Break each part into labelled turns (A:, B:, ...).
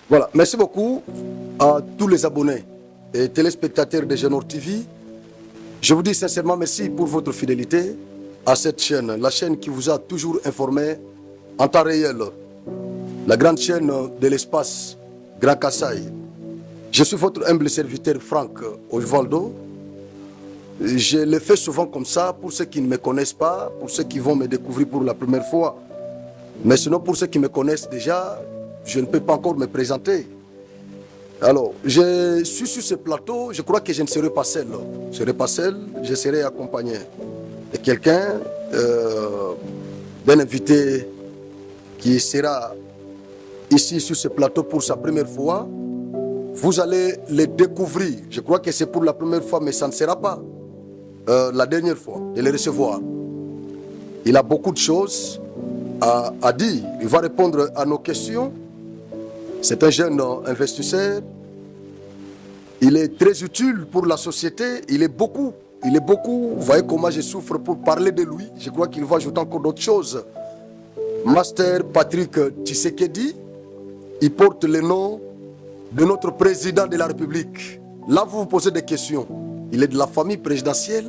A: Voilà, merci beaucoup à tous les abonnés et téléspectateurs de Génor TV. Je vous dis sincèrement merci pour votre fidélité à cette chaîne, la chaîne qui vous a toujours informé en temps réel, la grande chaîne de l'espace Grand Kassai. Je suis votre humble serviteur Franck Osvaldo. Je le fais souvent comme ça pour ceux qui ne me connaissent pas, pour ceux qui vont me découvrir pour la première fois. Mais sinon, pour ceux qui me connaissent déjà, je ne peux pas encore me présenter. Alors, je suis sur ce plateau, je crois que je ne serai pas seul. Je ne serai pas seul, je serai accompagné de quelqu'un, d'un invité qui sera ici sur ce plateau pour sa première fois. Vous allez le découvrir. Je crois que c'est pour la première fois, mais ça ne sera pas la dernière fois de le recevoir. Il a beaucoup de choses à dire. Il va répondre à nos questions. C'est un jeune investisseur. Il est très utile pour la société. Il est beaucoup. Vous voyez comment je souffre pour parler de lui. Je crois qu'il va ajouter encore d'autres choses. Master Patrick Tshisekedi. Il porte le nom de notre président de la République. Là, vous vous posez des questions. Il est de la famille présidentielle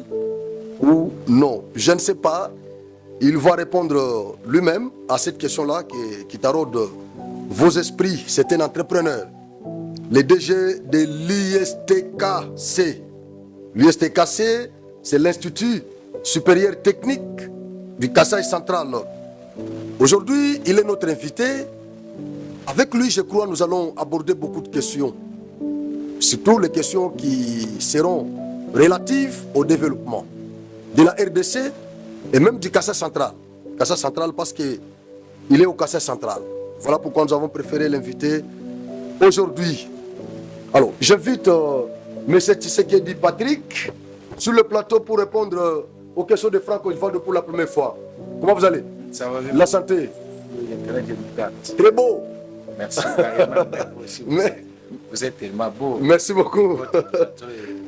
A: ou non? Je ne sais pas. Il va répondre lui-même à cette question-là qui taraude vos esprits. C'est un entrepreneur. Le DG de l'ISTKC. L'ISTKC, c'est l'Institut supérieur technique du Kassai central. Aujourd'hui, il est notre invité. Avec lui, je crois, nous allons aborder beaucoup de questions. Surtout les questions qui seront relatives au développement de la RDC et même du Kassai central. Kassai central parce qu'il est au Kassai central. Voilà pourquoi nous avons préféré l'inviter aujourd'hui. Alors, j'invite M. Tshisekedi Patrick sur le plateau pour répondre aux questions de Franck Osvaldo pour la première fois. Comment vous allez?
B: Ça va bien.
A: La santé? Très beau.
B: Merci. Vous êtes tellement beau.
A: Merci beaucoup.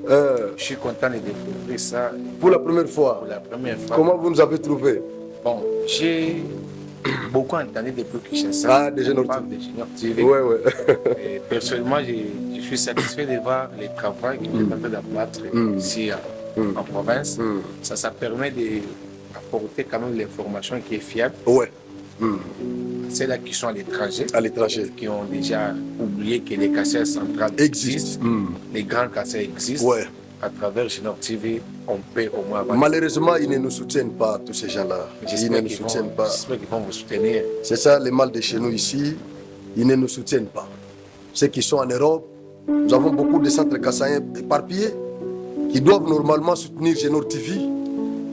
B: Je suis content de découvrir ça.
A: Pour la première fois.
B: Pour la première fois.
A: Comment vous nous avez trouvé?
B: Bon, j'ai beaucoup entendu depuis Kinshasa.
A: Ah, des Génor
B: TV.
A: Ouais, ouais.
B: Et personnellement, je suis satisfait de voir les travaux qui sont en train d'abattre ici en province. Ça permet d'apporter quand même l'information qui est fiable.
A: Ouais.
B: Celles-là qui sont à l'étranger, qui ont déjà oublié que les Kassai centrales existent, les grands Kassai existent.
A: Ouais.
B: À travers Génor TV, on peut au moins avoir...
A: Malheureusement, ils ne nous soutiennent pas, tous ces gens-là. Ils ne nous soutiennent pas.
B: J'espère qu'ils vont vous soutenir.
A: C'est ça le mal de chez nous ici. Ils ne nous soutiennent pas. Ceux qui sont en Europe, nous avons beaucoup de centres kassaïens éparpillés qui doivent normalement soutenir Génor TV,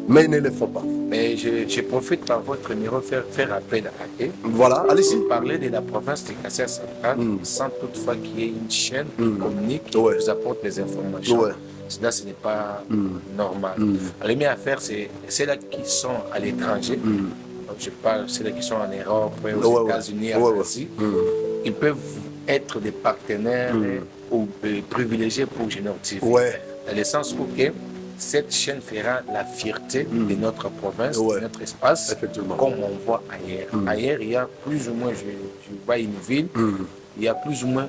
A: mais ils ne le font pas.
B: Mais je profite par votre numéro faire appel à eux.
A: Voilà, allez-y.
B: Parler de la province de Kassai central sans toutefois qu'il y ait une chaîne qui communique, qui vous apporte les informations. Ouais. Cela, ce n'est pas normal. Les mieux à faire, c'est celles-là qui sont à l'étranger. Je parle de celles qui sont en Europe, aux États-Unis, en Asie. Ils peuvent être des partenaires ou privilégiés pour Génor TV. Dans le sens où cette chaîne fera la fierté de notre province, de notre espace, comme on voit ailleurs. Ailleurs, il y a plus ou moins, je vois une ville, il y a plus ou moins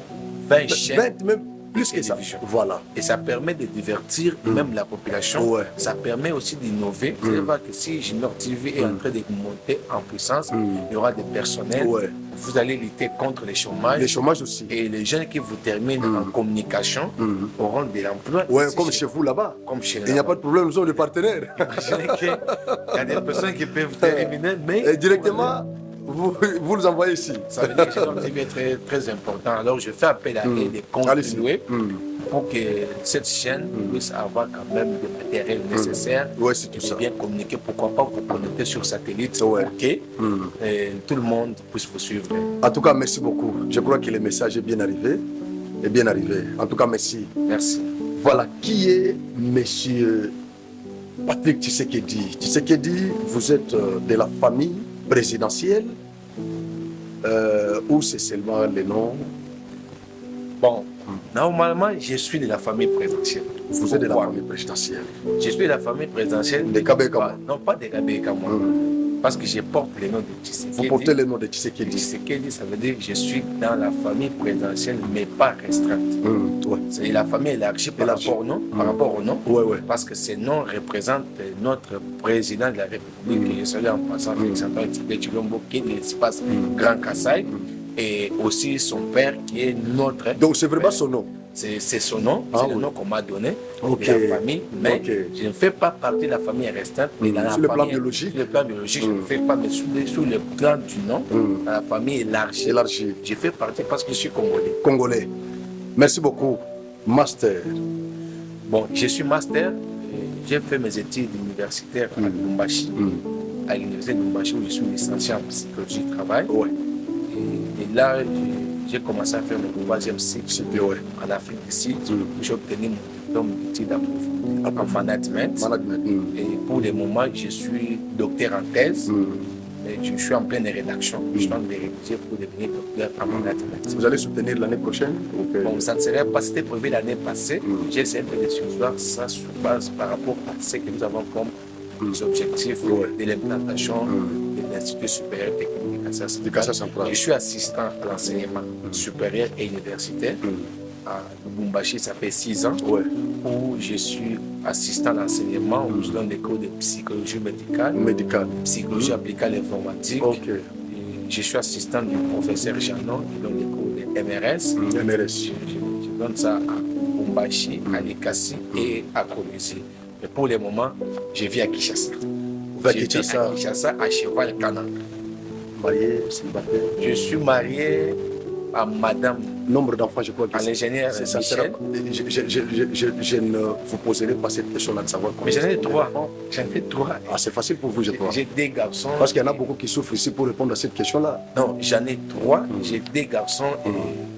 B: 20 chaînes.
A: Même plus que ça. Voilà.
B: Et ça permet de divertir même la population. Ça permet aussi d'innover. Vous allez voir que si Génor TV est en train de monter en puissance, il y aura des personnels. Vous allez lutter contre le chômage.
A: Le chômage aussi.
B: Et les jeunes qui vous terminent en communication auront de l'emploi.
A: Comme chez vous là-bas.
B: Comme chez
A: il n'y a pas de problème, nous sommes des partenaires.
B: Il y a des personnes qui peuvent terminer, mais...
A: Et directement, vous nous envoyez ici.
B: Ça veut dire que Génor TV est très, très important. Alors je fais appel à eux de continuer pour que cette chaîne puisse avoir quand même le matériel nécessaire et bien communiquer. Pourquoi pas vous connecter sur satellite pour que tout le monde puisse vous suivre.
A: En tout cas, merci beaucoup. Je crois que le message est bien arrivé. En tout cas, merci.
B: Merci.
A: Voilà, qui est monsieur Patrick Tshisekedi? Tshisekedi, vous êtes de la famille présidentielle ou c'est seulement le nom?
B: Bon, normalement, je suis de la famille présidentielle.
A: Vous êtes de la famille présidentielle?
B: Je suis de la famille présidentielle.
A: De Kabé Kama?
B: Non, pas de Kabé Kama. Parce que je porte le nom de
A: Vous
B: Tshisekedi.
A: portez le nom de Tshisekedi.
B: Tshisekedi, ça veut dire que je suis dans la famille présidentielle, mais pas restreinte.
A: Ouais.
B: C'est la famille élargie par rapport au nom.
A: Ouais, ouais.
B: Parce que ces noms représentent notre président de la République. Et je salue en passant Félix-Antoine Tshisekedi Tshilombo, qui est de l'espace Grand Kassai. Et aussi son père, qui est notre...
A: Donc c'est vraiment son nom.
B: C'est son nom, c'est le nom qu'on m'a donné
A: Ok.
B: de la famille, mais
A: Ok.
B: je ne fais pas partie de la famille restante. Mais dans la
A: Sur le plan
B: famille-
A: biologique.
B: Sur le plan biologique, je ne fais pas, mais sous le plan du nom, dans la famille élargie.
A: Élargie.
B: Je fais partie parce que je suis congolais.
A: Congolais. Merci beaucoup. Master.
B: Bon, je suis master, j'ai fait mes études universitaires à Lubumbashi, à l'université de Lubumbashi où je suis licencié en psychologie du travail.
A: Ouais.
B: Et là, j'ai commencé à faire mon troisième cycle
A: Ouais.
B: en Afrique du Sud, où j'ai obtenu mon diplôme d'études en management.
A: Management.
B: Et pour le moment, je suis docteur en thèse. Et je suis en pleine rédaction. Je suis en train de rédiger pour devenir docteur en management.
A: Vous allez soutenir l'année prochaine?
B: Bon, ça ne serait pas, c'était prévu l'année passée. J'ai essayé de sursoir ça sur base par rapport à ce que nous avons comme objectifs de l'implantation de l'Institut supérieur technique de Kassai central. Je suis assistant à l'enseignement supérieur et universitaire. À Lubumbashi, ça fait 6 ans. Où je suis assistant à l'enseignement, où je donne des cours de psychologie médicale, psychologie appliquée à l'informatique. Je suis assistant du professeur Janon, qui donne des cours de MRS. Je donne ça à Lubumbashi, à Likasi et à Kolwezi. Mais pour le moment, je vis à Kinshasa. Je vis à Kinshasa, à Cheval Kananga.
A: Marié, célibataire?
B: Je suis marié à madame.
A: Nombre d'enfants, je crois que
B: à l'ingénieur Michel.
A: Je ne vous poserai pas cette question-là de savoir
B: mais j'en ai 3. J'en ai 3.
A: Ah, c'est facile pour vous, je crois.
B: J'ai des garçons.
A: Parce qu'il y en a beaucoup qui souffrent ici pour répondre à cette question-là.
B: Non, j'en ai 3. J'ai des garçons et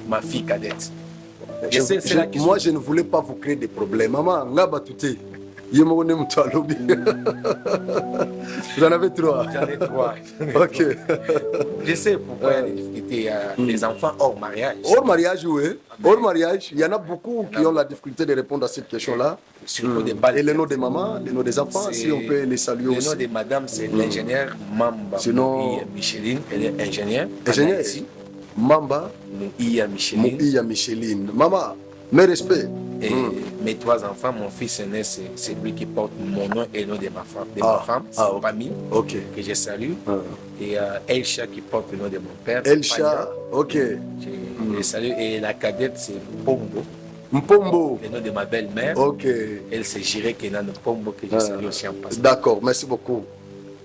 B: ma fille cadette.
A: Moi, je ne voulais pas vous créer des problèmes. Maman, là, batouté. Vous en avez 3?
B: J'en ai 3.
A: Ok.
B: Je sais pourquoi il y a des difficultés. Les enfants hors mariage.
A: Hors mariage, oui. Hors mariage, il y en a beaucoup qui ont la difficulté de répondre à cette question-là. Et le nom de maman, le nom des enfants, si on peut les saluer aussi.
B: Le nom de madame, c'est l'ingénieur Mamba.
A: Sinon,
B: Micheline, elle est ingénieure.
A: Ingénieure Mamba
B: Micheline.
A: Micheline. Maman, mes respects.
B: Et mes 3 enfants, mon fils aîné, c'est lui qui porte mon nom et le nom de ma femme. C'est Pami, que je salue. Et Elcha qui porte le nom de mon père.
A: Elcha, ok.
B: Je salue. Et la cadette, c'est Mpombo.
A: Mpombo.
B: Le nom de ma belle-mère.
A: Ok.
B: Elle, c'est Jiré Kenan Mpombo, que je salue aussi en passant.
A: D'accord, merci beaucoup.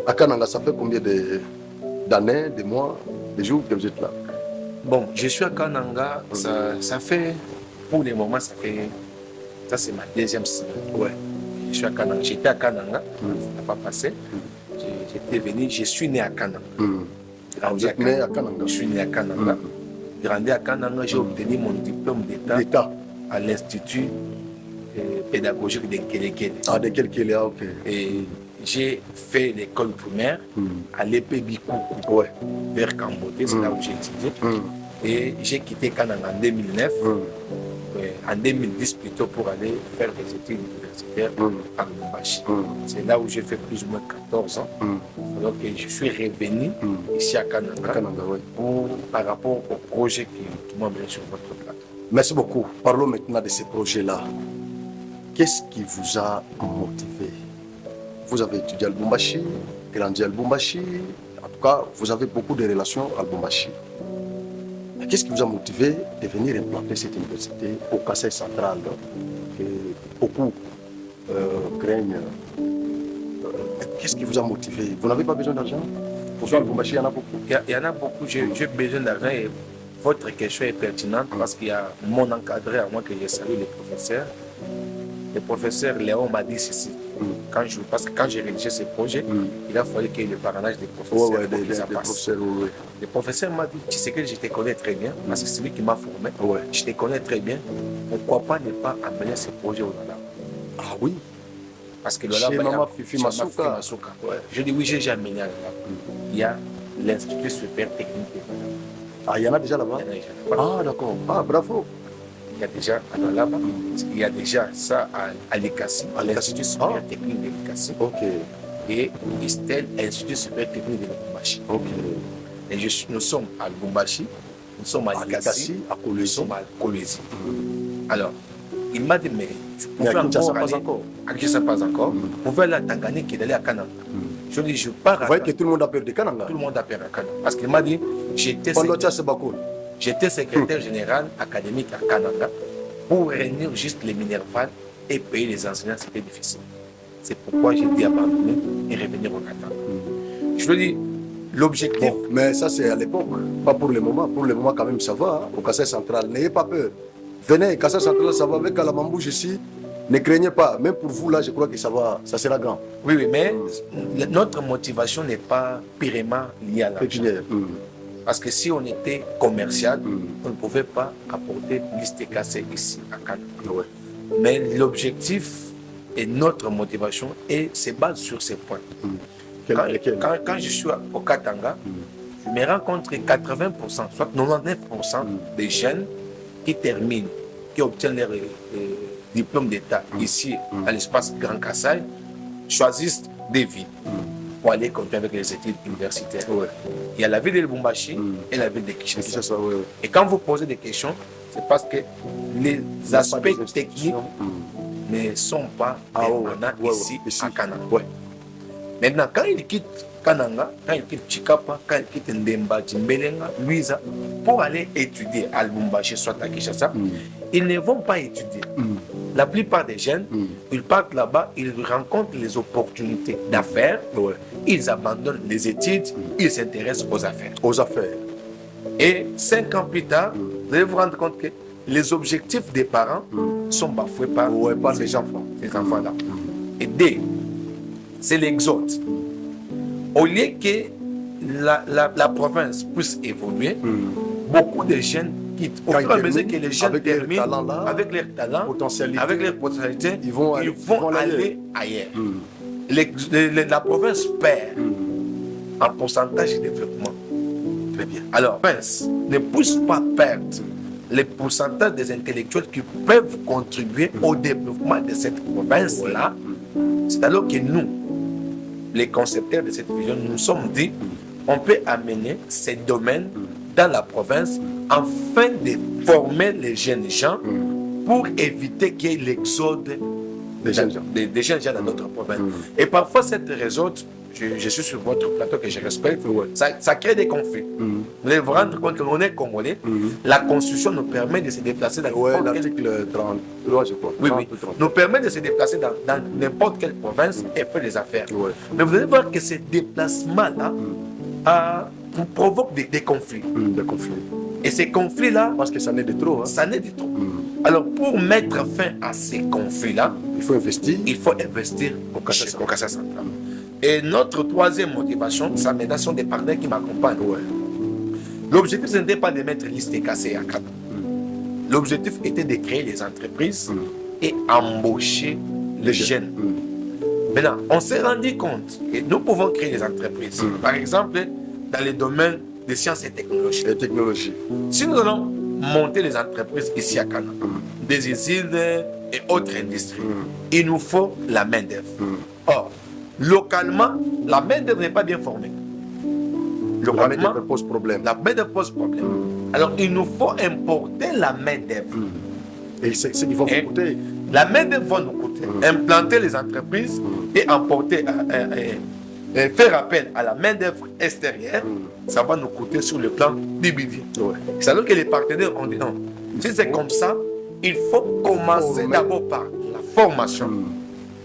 A: À Kananga, ça fait combien d'années, de mois, de jours que vous êtes là?
B: Bon, je suis à Kananga, ça fait, pour le moment, ça c'est ma 2e semaine.
A: Ouais.
B: Je suis à Kananga. J'étais à Kananga, ça n'a pas passé. J'étais venu, je suis né à Kananga.
A: Vous êtes né à Kananga?
B: Je suis né à Kananga. Grandi à Kananga, j'ai obtenu mon diplôme d'État à l'Institut pédagogique de Kelekele.
A: Ah, de Kelekele, ok.
B: Et j'ai fait l'école primaire à l'épée Bikoukou, vers Cambodia, c'est là où j'ai étudié. Et j'ai quitté Kananga en 2009, en 2010 plutôt, pour aller faire des études universitaires à Lubumbashi. C'est là où j'ai fait plus ou moins 14 ans. Donc je suis revenu ici à Kananga, par rapport au projet qui m'a mené sur votre plateau.
A: Merci beaucoup. Parlons maintenant de ces projets-là. Qu'est-ce qui vous a motivé? Vous avez étudié à Lubumbashi, grandi à Lubumbashi. En tout cas, vous avez beaucoup de relations à Lubumbashi. Qu'est-ce qui vous a motivé de venir implanter cette université au Kassai central que beaucoup craignent? Qu'est-ce qui vous a motivé? Vous n'avez pas besoin d'argent? Pour ça, à Lubumbashi, il y en a beaucoup.
B: Il y en a beaucoup. J'ai besoin d'argent et votre question est pertinente parce qu'il y a mon encadré à moi que j'ai salué, le professeur. Le professeur Léon m'a dit ceci. Parce que quand j'ai rédigé ce projet, il a fallu qu'il y ait le parrainage des professeurs. Le professeur m'a dit, tu sais que je te connais très bien, parce que c'est lui qui m'a formé. Je te connais très bien. Pourquoi pas ne pas amener ce projet au Lala?
A: Ah oui.
B: Parce que
A: Chez Maman Fifi Masuka.
B: Je dis oui, j'ai amené à Lala. Il y a l'Institut supérieur technique.
A: Ah, il y en a déjà là-bas? Ah, d'accord. Ah, bravo.
B: Il y a déjà à Lala, il y a déjà ça à Likasi, à l'Institut supérieur technique de Likasi.
A: Ok.
B: et ISTEL, Institut supérieur technique de Lubumbashi. Et nous sommes à Lubumbashi, nous sommes à Likasi, nous sommes à Kolwezi. Alors, il m'a dit, mais tu pouvais encore aller à Kinshasa, pas encore. Vous pouvez aller à Tanganyika et d'aller à Kananga. Je lui ai dit, je pars à
A: Vous voyez que tout le monde a peur de Kananga.
B: Tout le monde a peur à Kananga. Parce qu'il m'a dit, j'étais secrétaire général académique à Kananga pour réunir juste les Minerval et payer les enseignants, c'était difficile. C'est pourquoi j'ai dû abandonner et revenir au Katanga. Je lui ai dit, l'objectif...
A: Bon, mais ça c'est à l'époque, pas pour le moment. Pour le moment quand même ça va, hein, au Kassai central. N'ayez pas peur. Venez, Kassai central ça va, avec Kalamambouche ici. Ne craignez pas, même pour vous là, je crois que ça va, ça sera grand.
B: Oui, oui, mais notre motivation n'est pas purement liée à l'argent. Parce que si on était commercial, on ne pouvait pas apporter liste cassée ici à Kananga. Mais l'objectif et notre motivation se base sur ces points. Quand je suis au Katanga, je me rends compte que 80%, soit 99% des jeunes qui terminent, qui obtiennent leur diplôme d'État ici, à l'espace Grand Kassai, choisissent des villes pour aller continuer avec les études universitaires. Il y a la ville de Lubumbashi et la ville de Kinshasa. Et quand vous posez des questions, c'est parce que les aspects techniques ne sont pas ici à Kananga. Maintenant, quand il quitte Kananga, quand il quitte Chikapa, quand il quitte Ndemba, Timbelenga, Luisa, pour aller étudier à Lubumbashi, soit à Kinshasa, ils ne vont pas étudier. La plupart des jeunes, ils partent là-bas, ils rencontrent les opportunités d'affaires, ils abandonnent les études, ils s'intéressent aux affaires. Et 5 ans plus tard, vous allez vous rendre compte que les objectifs des parents sont bafoués par ces enfants-là. Et D, c'est l'exode. Au lieu que la province puisse évoluer, beaucoup de jeunes quittent. Au fur et à mesure que les jeunes terminent avec leur talent, avec leur potentialité, ils vont aller ailleurs. La province perd en pourcentage de développement. Très bien. Alors, la province ne pousse pas perdre les pourcentages des intellectuels qui peuvent contribuer au développement de cette province-là. C'est alors que nous, les concepteurs de cette vision, nous nous sommes dit on peut amener ces domaines dans la province afin de former les jeunes gens pour éviter qu'il y ait l'exode des jeunes gens dans notre province. Et parfois, cette réseau, je suis sur votre plateau que je respecte, ça crée des conflits. Vous allez vous rendre compte qu'on est Congolais, la Constitution nous permet de se déplacer dans
A: l'article 33, je crois.
B: Nous permet de se déplacer dans n'importe quelle province et faire des affaires. Mais vous allez voir que ces déplacements-là provoquent des conflits. Et ces conflits-là...
A: Parce que ça n'est de trop.
B: Ça n'est de trop. Alors, pour mettre fin à ces conflits-là,
A: il faut investir
B: au Kassai central. Et notre troisième motivation, ça maintenant sont des partenaires qui m'accompagnent. L'objectif, ce n'était pas de mettre liste cassée à Kananga. L'objectif était de créer des entreprises et embaucher les jeunes. Maintenant, on s'est rendu compte que nous pouvons créer des entreprises. Par exemple, dans les domaines des sciences et technologies. Si nous allons monter les entreprises ici à Kananga, des usines et autres industries, il nous faut la main-d'œuvre. Or, localement, la main-d'œuvre n'est pas bien formée.
A: Localement, la main-d'œuvre pose problème.
B: Alors, il nous faut importer la main-d'œuvre.
A: Et c'est ce qu'il faut coûter.
B: La main-d'œuvre va nous coûter. Implanter les entreprises et emporter, faire appel à la main-d'œuvre extérieure, ça va nous coûter sur le plan du budget. C'est alors que les partenaires ont dit non. Si c'est comme ça, il faut commencer d'abord par la formation.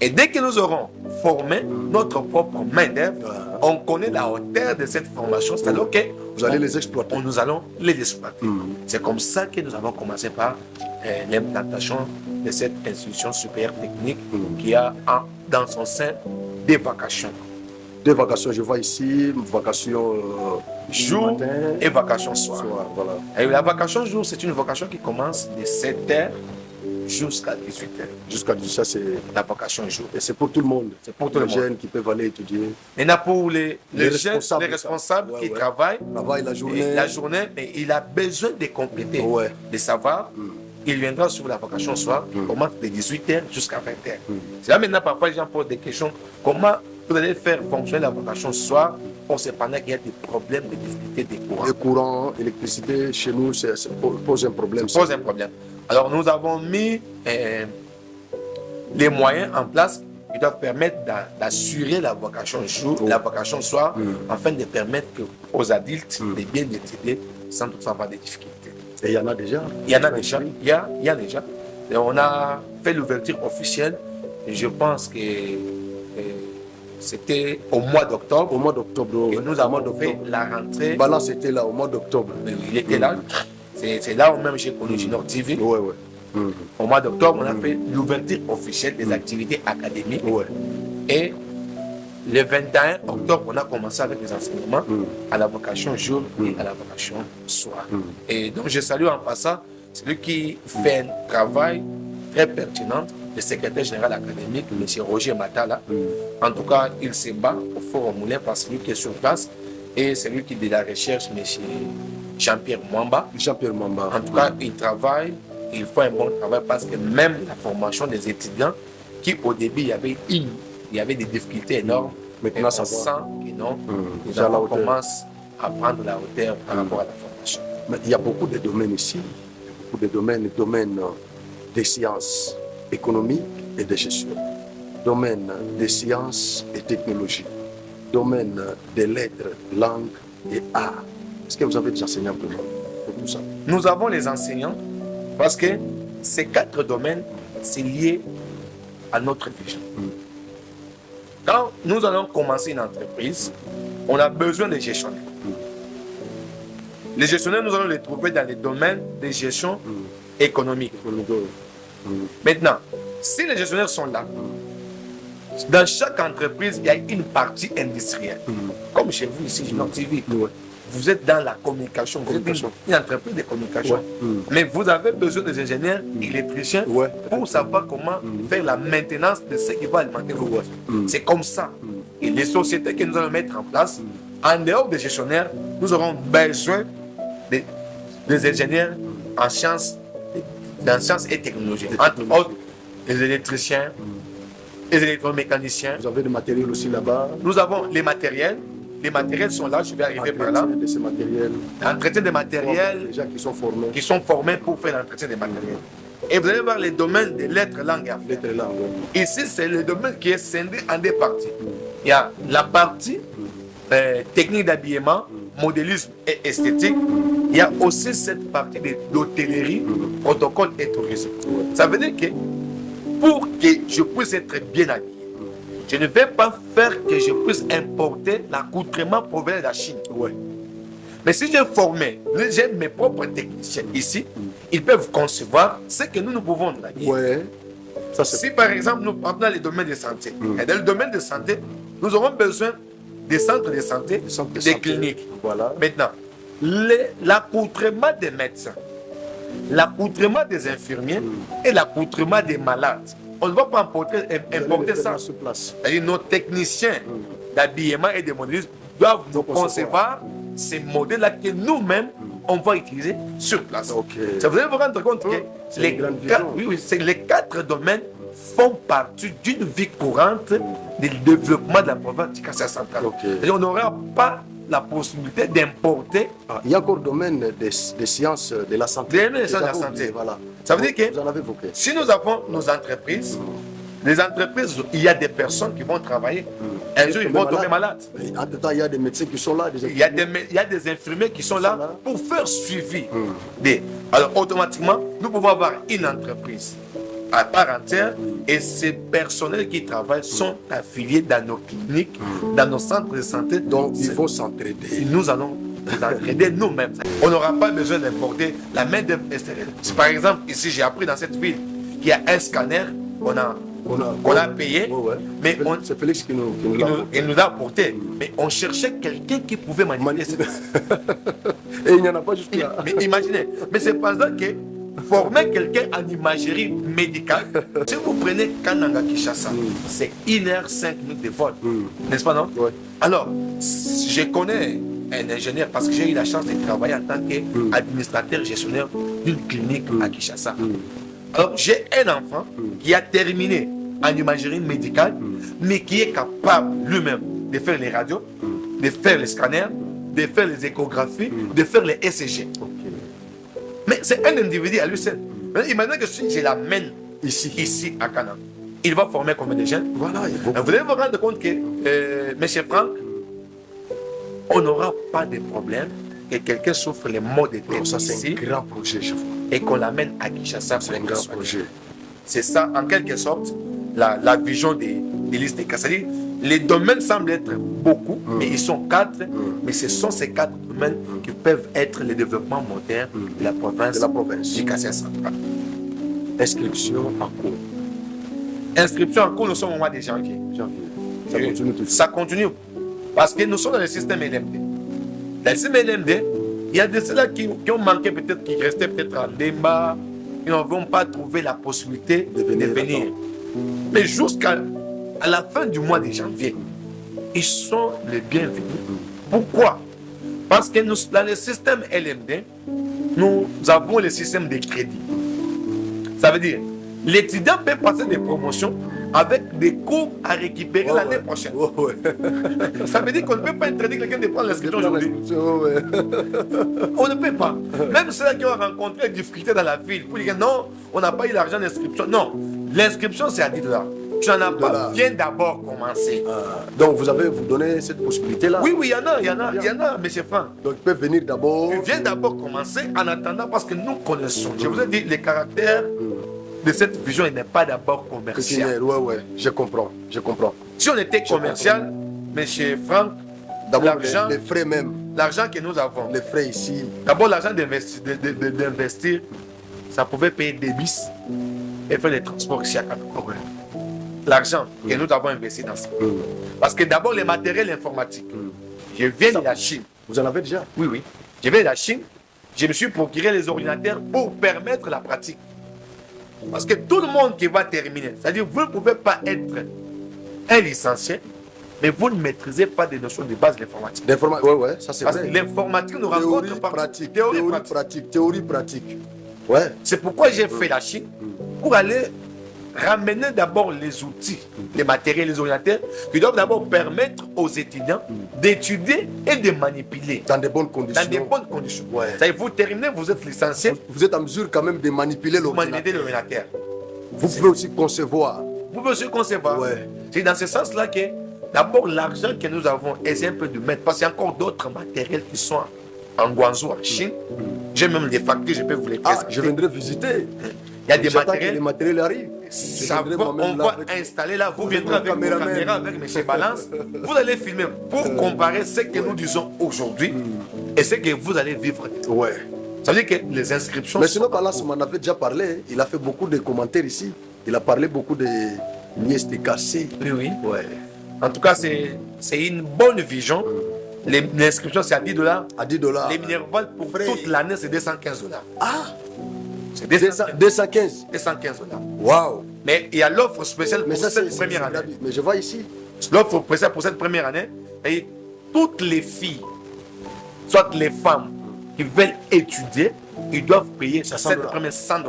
B: Et dès que nous aurons formé notre propre main-d'œuvre, on connaît la hauteur de cette formation, c'est alors que
A: vous allez les exploiter.
B: Nous allons les exploiter. C'est comme ça que nous avons commencé par l'implantation de cette institution supérieure technique qui a dans son sein des vacations.
A: Des vacations, je vois ici, vacations
B: jour
A: matin,
B: et vacations soir.
A: Voilà.
B: Et la vacation jour, c'est une vacation qui commence de 7h jusqu'à 18h.
A: Jusqu'à 18h, c'est
B: la vacation jour.
A: Et c'est pour tout le monde.
B: C'est pour tout le monde.
A: Les jeunes qui peuvent aller étudier.
B: Maintenant, pour les responsables qui travaillent
A: la
B: journée, mais il a besoin de compléter, de savoir. Il viendra sur la vacation soir, comment de 18h jusqu'à 20h. C'est là maintenant, parfois, les gens posent des questions. Comment vous allez faire fonctionner la vocation soir, on sait pendant qu'il y a des problèmes de difficultés des courants.
A: Le courant, l'électricité, chez nous, ça pose un problème.
B: Ça pose un problème. Alors nous avons mis les moyens en place qui doivent permettre d'assurer la vocation jour, la vocation soir, afin de permettre aux adultes de bien étudier sans toutefois avoir des difficultés.
A: Et il y en a déjà.
B: Il y en a déjà. Il y a déjà. Et on a fait l'ouverture officielle. Et je pense que c'était au mois d'octobre.
A: Au mois d'octobre.
B: Et nous avons fait la rentrée.
A: Bah là, c'était là, au mois d'octobre.
B: Il était là. C'est là où même j'ai connu Junior TV.
A: Ouais, ouais.
B: Au mois d'octobre, on a fait l'ouverture officielle des activités académiques.
A: Ouais.
B: Et le 21 octobre, on a commencé avec les enseignements à la vocation jour et à la vocation soir. Et donc, je salue en passant celui qui fait un travail très pertinent, le secrétaire général académique, M. Roger Matala. En tout cas, il se bat au Forum Moulin parce que lui qui est sur place et celui qui est de la recherche, M. Jean-Pierre Mwamba.
A: Jean-Pierre Mwamba.
B: En tout cas, il travaille, il fait un bon travail parce que même la formation des étudiants, qui au début, il y avait des difficultés énormes.
A: Maintenant,
B: on
A: ça
B: sent
A: va.
B: que non, les
A: Déjà, la
B: enfants
A: hauteur.
B: commencent à prendre la hauteur par rapport à la formation.
A: Mais il y a beaucoup de domaines ici. Beaucoup de domaines, des sciences économiques et de gestion, domaine des sciences et technologies, domaine des lettres, langues et arts. Est-ce que vous avez des enseignants pour tout ça?
B: Nous avons les enseignants parce que ces 4 domaines, c'est lié à notre vision. Quand nous allons commencer une entreprise, on a besoin de gestionnaires. Les gestionnaires, nous allons les trouver dans les domaines de gestion économique. Maintenant, si les gestionnaires sont là, dans chaque entreprise, il y a une partie industrielle. Comme chez vous ici, Junior TV, vous êtes dans la communication, vous êtes une entreprise de communication. Mais vous avez besoin des ingénieurs électriciens pour savoir comment faire la maintenance de ce qui va alimenter vos boîtes. C'est comme ça. Et les sociétés que nous allons mettre en place, en dehors des gestionnaires, nous aurons besoin des ingénieurs en sciences et technologies. Entre autres, les électriciens, les électromécaniciens.
A: Vous avez des matériels aussi là-bas.
B: Nous avons les matériels. Les matériels sont là, je vais arriver par là.
A: De ces matériels.
B: Entretien des matériels
A: Déjà qui sont formés.
B: qui sont formés pour faire l'entretien des matériels. Et vous allez voir les domaines des lettres, langues et affaires.
A: Lettres, langues.
B: Ici, c'est le domaine qui est scindé en 2 parties. Il y a la partie technique d'habillement, modélisme et esthétique. Il y a aussi cette partie de l'hôtellerie, protocole et tourisme. Ça veut dire que pour que je puisse être bien habillé, je ne vais pas faire que je puisse importer l'accoutrement provenant de la Chine. Mais si j'ai formé, j'ai mes propres techniciens ici, ils peuvent concevoir ce que nous pouvons habiller.
A: Ça,
B: si par exemple nous partons dans le domaine de santé, et dans le domaine de santé, nous aurons besoin des centres de santé, des cliniques. Maintenant, l'accoutrement des médecins, l'accoutrement des infirmiers et l'accoutrement des malades, on ne va pas importer ça. C'est-à-dire nos techniciens d'habillement et de modélisme doivent nous concevoir ces modèles-là que nous-mêmes on va utiliser sur place. Ça vous allez vous rendre compte que les 4 domaines font partie d'une vie courante du développement de la province du Kasai central. On n'aura pas la possibilité d'importer.
A: Il y a encore le domaine des sciences de la santé.
B: Les sciences de la santé. Ça veut dire que si nous avons nos entreprises, les entreprises, il y a des personnes qui vont travailler. Un jour, ils vont tomber malades.
A: En tout temps, il y a des médecins qui sont là.
B: Il y a des infirmiers qui sont là pour faire suivi. Alors, automatiquement, nous pouvons avoir une entreprise à part entière et ces personnels qui travaillent sont affiliés dans nos cliniques, dans nos centres de santé.
A: Donc, ils vont s'entraider.
B: Nous allons nous entraider nous-mêmes. On n'aura pas besoin d'importer la main-d'œuvre extérieure. Si par exemple, ici, j'ai appris dans cette ville qu'il y a un scanner qu'on a payé, mais
A: c'est Félix qui nous
B: a apporté. Mais on cherchait quelqu'un qui pouvait manipuler cette...
A: Et il n'y en a pas jusque-là.
B: Mais imaginez, mais c'est pendant que former quelqu'un en imagerie médicale, si vous prenez Kananga Kinshasa, c'est 1h05 de vol, n'est-ce pas, non? Alors, je connais un ingénieur parce que j'ai eu la chance de travailler en tant qu'administrateur gestionnaire d'une clinique à Kinshasa. Alors, j'ai un enfant qui a terminé en imagerie médicale, mais qui est capable lui-même de faire les radios, de faire les scanners, de faire les échographies, de faire les ECG. Mais c'est un individu à lui seul. Imaginez que si je l'amène ici à Canaan, il va former combien de jeunes?
A: Voilà,
B: vous allez vous rendre compte que, M. Franck, on n'aura pas de problème que quelqu'un souffre les maux de tête
A: ça, c'est
B: ici
A: un grand projet, je vois.
B: et qu'on l'amène à Kinshasa pour
A: C'est un grand projet.
B: C'est ça, en quelque sorte, la vision des listes de cas. C'est-à-dire, les domaines semblent être beaucoup, mais ils sont 4. Mais ce sont ces 4 domaines qui peuvent être le développement moderne de la province du Kasai central.
A: Inscription en cours.
B: Inscription en cours, nous sommes au mois de janvier.
A: Ça continue tout.
B: Ça continue. Parce que nous sommes dans le système LMD. Dans le système LMD, il y a de ceux-là qui ont manqué, peut-être, qui restaient peut-être en débat, qui n'ont pas trouvé la possibilité de venir. Mais jusqu'à la fin du mois de janvier, ils sont les bienvenus. Pourquoi? Parce que nous, dans le système LMD, nous avons le système de crédit. Ça veut dire, l'étudiant peut passer des promotions avec des cours à récupérer l'année prochaine. Ça veut dire qu'on ne peut pas interdire quelqu'un de prendre l'inscription aujourd'hui. On ne peut pas. Même ceux qui ont rencontré des difficultés dans la ville, pour dire non, on n'a pas eu l'argent d'inscription. Non, l'inscription c'est à 10 $. Tu n'en as pas. Viens d'abord commencer.
A: Donc vous donnez cette possibilité-là?
B: Oui, il y en a, M. Franck.
A: Donc ils peuvent venir d'abord.
B: Tu viens d'abord commencer en attendant parce que nous connaissons. Je vous ai dit, les caractères de cette vision, il n'est pas d'abord commercial.
A: Oui, je comprends.
B: Si on était commercial, M. Franck,
A: d'abord les frais même.
B: L'argent que nous avons.
A: Les frais ici.
B: D'abord, l'argent d'investir, ça pouvait payer des bis et faire les transports ici à Canada. L'argent que nous avons investi dans ça. Parce que d'abord, les matériels informatiques. Je viens de la Chine.
A: Vous en avez déjà?
B: Oui. Je viens de la Chine. Je me suis procuré les ordinateurs pour permettre la pratique. Parce que tout le monde qui va terminer, c'est-à-dire vous ne pouvez pas être un licencié, mais vous ne maîtrisez pas des notions de base de l'informatique.
A: Oui, ça c'est vrai.
B: Parce que l'informatique nous rencontre par
A: théorie pratique. Ouais.
B: C'est pourquoi j'ai fait la Chine, pour aller ramener d'abord les outils, les matériels, les ordinateurs, qui doivent d'abord permettre aux étudiants d'étudier et de manipuler.
A: Dans de bonnes conditions.
B: Ouais. C'est-à-dire, vous terminez, vous êtes licencié.
A: Vous êtes en mesure quand même de manipuler
B: l'ordinateur.
A: Vous pouvez aussi concevoir.
B: Ouais. C'est dans ce sens-là que d'abord l'argent que nous avons, essayé un peu de mettre, parce qu'il y a encore d'autres matériels qui sont en Guangzhou, en Chine. J'ai même des factures, je peux vous les présenter.
A: Je viendrai visiter.
B: Il y a des matériels.
A: Les matériels arrivent.
B: On va installer là, vous viendrez avec vos caméras, avec M. Balance, vous allez filmer pour comparer ce que nous disons aujourd'hui et ce que vous allez vivre.
A: Ouais.
B: Ça veut dire que les inscriptions.
A: Mais sinon, Balance m'en avait déjà parlé, il a fait beaucoup de commentaires ici, il a parlé beaucoup de l'ISTKC.
B: Oui. Ouais. En tout cas, c'est une bonne vision. L'inscription c'est à 10 $.
A: À 10 $.
B: Les minervales pour toute l'année c'est 215 $.
A: Ah!
B: C'est
A: 215
B: $.
A: Waouh!
B: Mais il y a l'offre spéciale pour cette première année.
A: Mais je vois ici.
B: L'offre spéciale pour cette première année, et toutes les filles, soit les femmes qui veulent étudier, ils doivent payer cette première 100 $.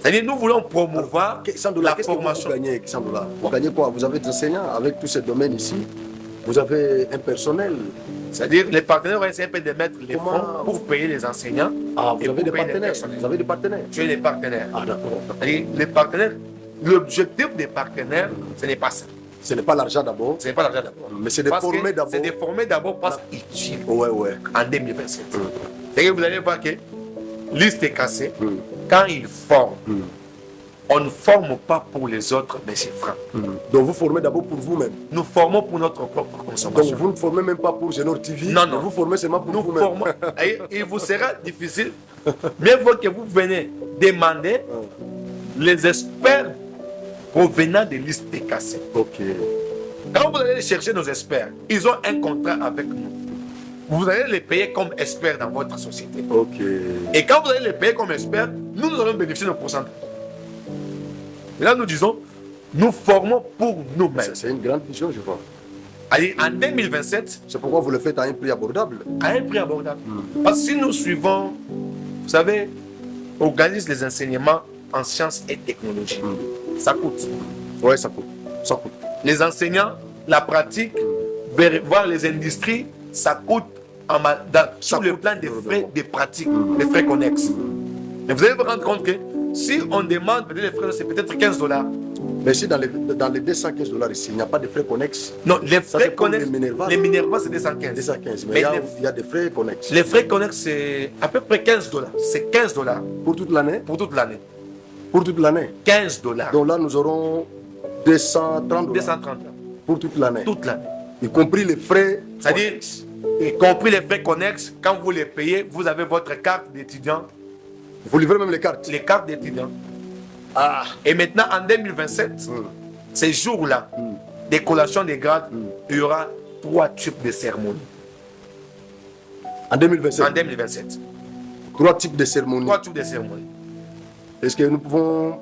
B: C'est-à-dire, nous voulons promouvoir la formation.
A: Vous gagnez 100 $. Vous gagnez quoi? Vous avez des enseignants avec tous ces domaines ici. Vous avez un personnel.
B: C'est-à-dire, les partenaires vont essayer un peu de mettre les fonds pour payer les enseignants.
A: Vous avez des partenaires. Vous avez des partenaires.
B: Tu es les partenaires.
A: D'accord.
B: C'est-à-dire, les partenaires, l'objectif des partenaires, ce n'est pas ça.
A: Ce n'est pas l'argent d'abord.
B: Ce n'est pas l'argent d'abord.
A: Mais c'est de former d'abord.
B: C'est de former d'abord parce qu'ils
A: Ouais.
B: En 2027. C'est-à-dire, vous allez voir que liste est cassée. Quand ils forment, on ne forme pas pour les autres, mais c'est franc.
A: Donc vous formez d'abord pour vous-même.
B: Nous formons pour notre propre consommation.
A: Donc vous ne formez même pas pour Genor TV.
B: Non.
A: Vous formez seulement pour vous-même.
B: Formons. Et il vous sera difficile. Mieux vaut que vous venez demander les experts provenant des listes cassées.
A: Ok.
B: Quand vous allez chercher nos experts, ils ont un contrat avec nous. Vous allez les payer comme experts dans votre société.
A: Ok.
B: Et quand vous allez les payer comme experts, nous allons bénéficier de nos pourcentages. Et là, nous disons, nous formons pour nous-mêmes.
A: C'est une grande vision, je vois.
B: Allez, en 2027,
A: c'est pourquoi vous le faites à un prix abordable.
B: À un prix abordable. Parce que si nous suivons, vous savez, organise les enseignements en sciences et technologies. Ça coûte.
A: Ouais, ça coûte. Ça coûte.
B: Les enseignants, la pratique, voir les industries, ça coûte sur le plan des frais de pratique, les frais connexes. Mais vous allez vous rendre compte que si on demande peut-être les frais, c'est peut-être $15.
A: Mais si dans les $215 ici, il n'y a pas de frais connexes.
B: Non, les frais connexes,
A: les
B: Minerva c'est 215.
A: 215, mais il y a des frais connexes.
B: Les frais connexes, c'est à peu près $15. C'est $15.
A: Pour toute l'année?
B: Pour toute l'année.
A: Pour toute l'année.
B: $15.
A: Donc là, nous aurons $230.
B: 230.
A: Pour toute l'année.
B: Toute l'année.
A: Y compris les frais.
B: C'est-à-dire, y compris les frais connexes, quand vous les payez, vous avez votre carte d'étudiant.
A: Vous livrez même les cartes?
B: Les cartes d'étudiant.
A: Ah.
B: Et maintenant, en 2027, ces jours-là, des collations des grades, il y aura 3 types de cérémonies.
A: En 2027?
B: En 2027.
A: 3 types de cérémonies.
B: 3 types de cérémonies.
A: Est-ce que nous pouvons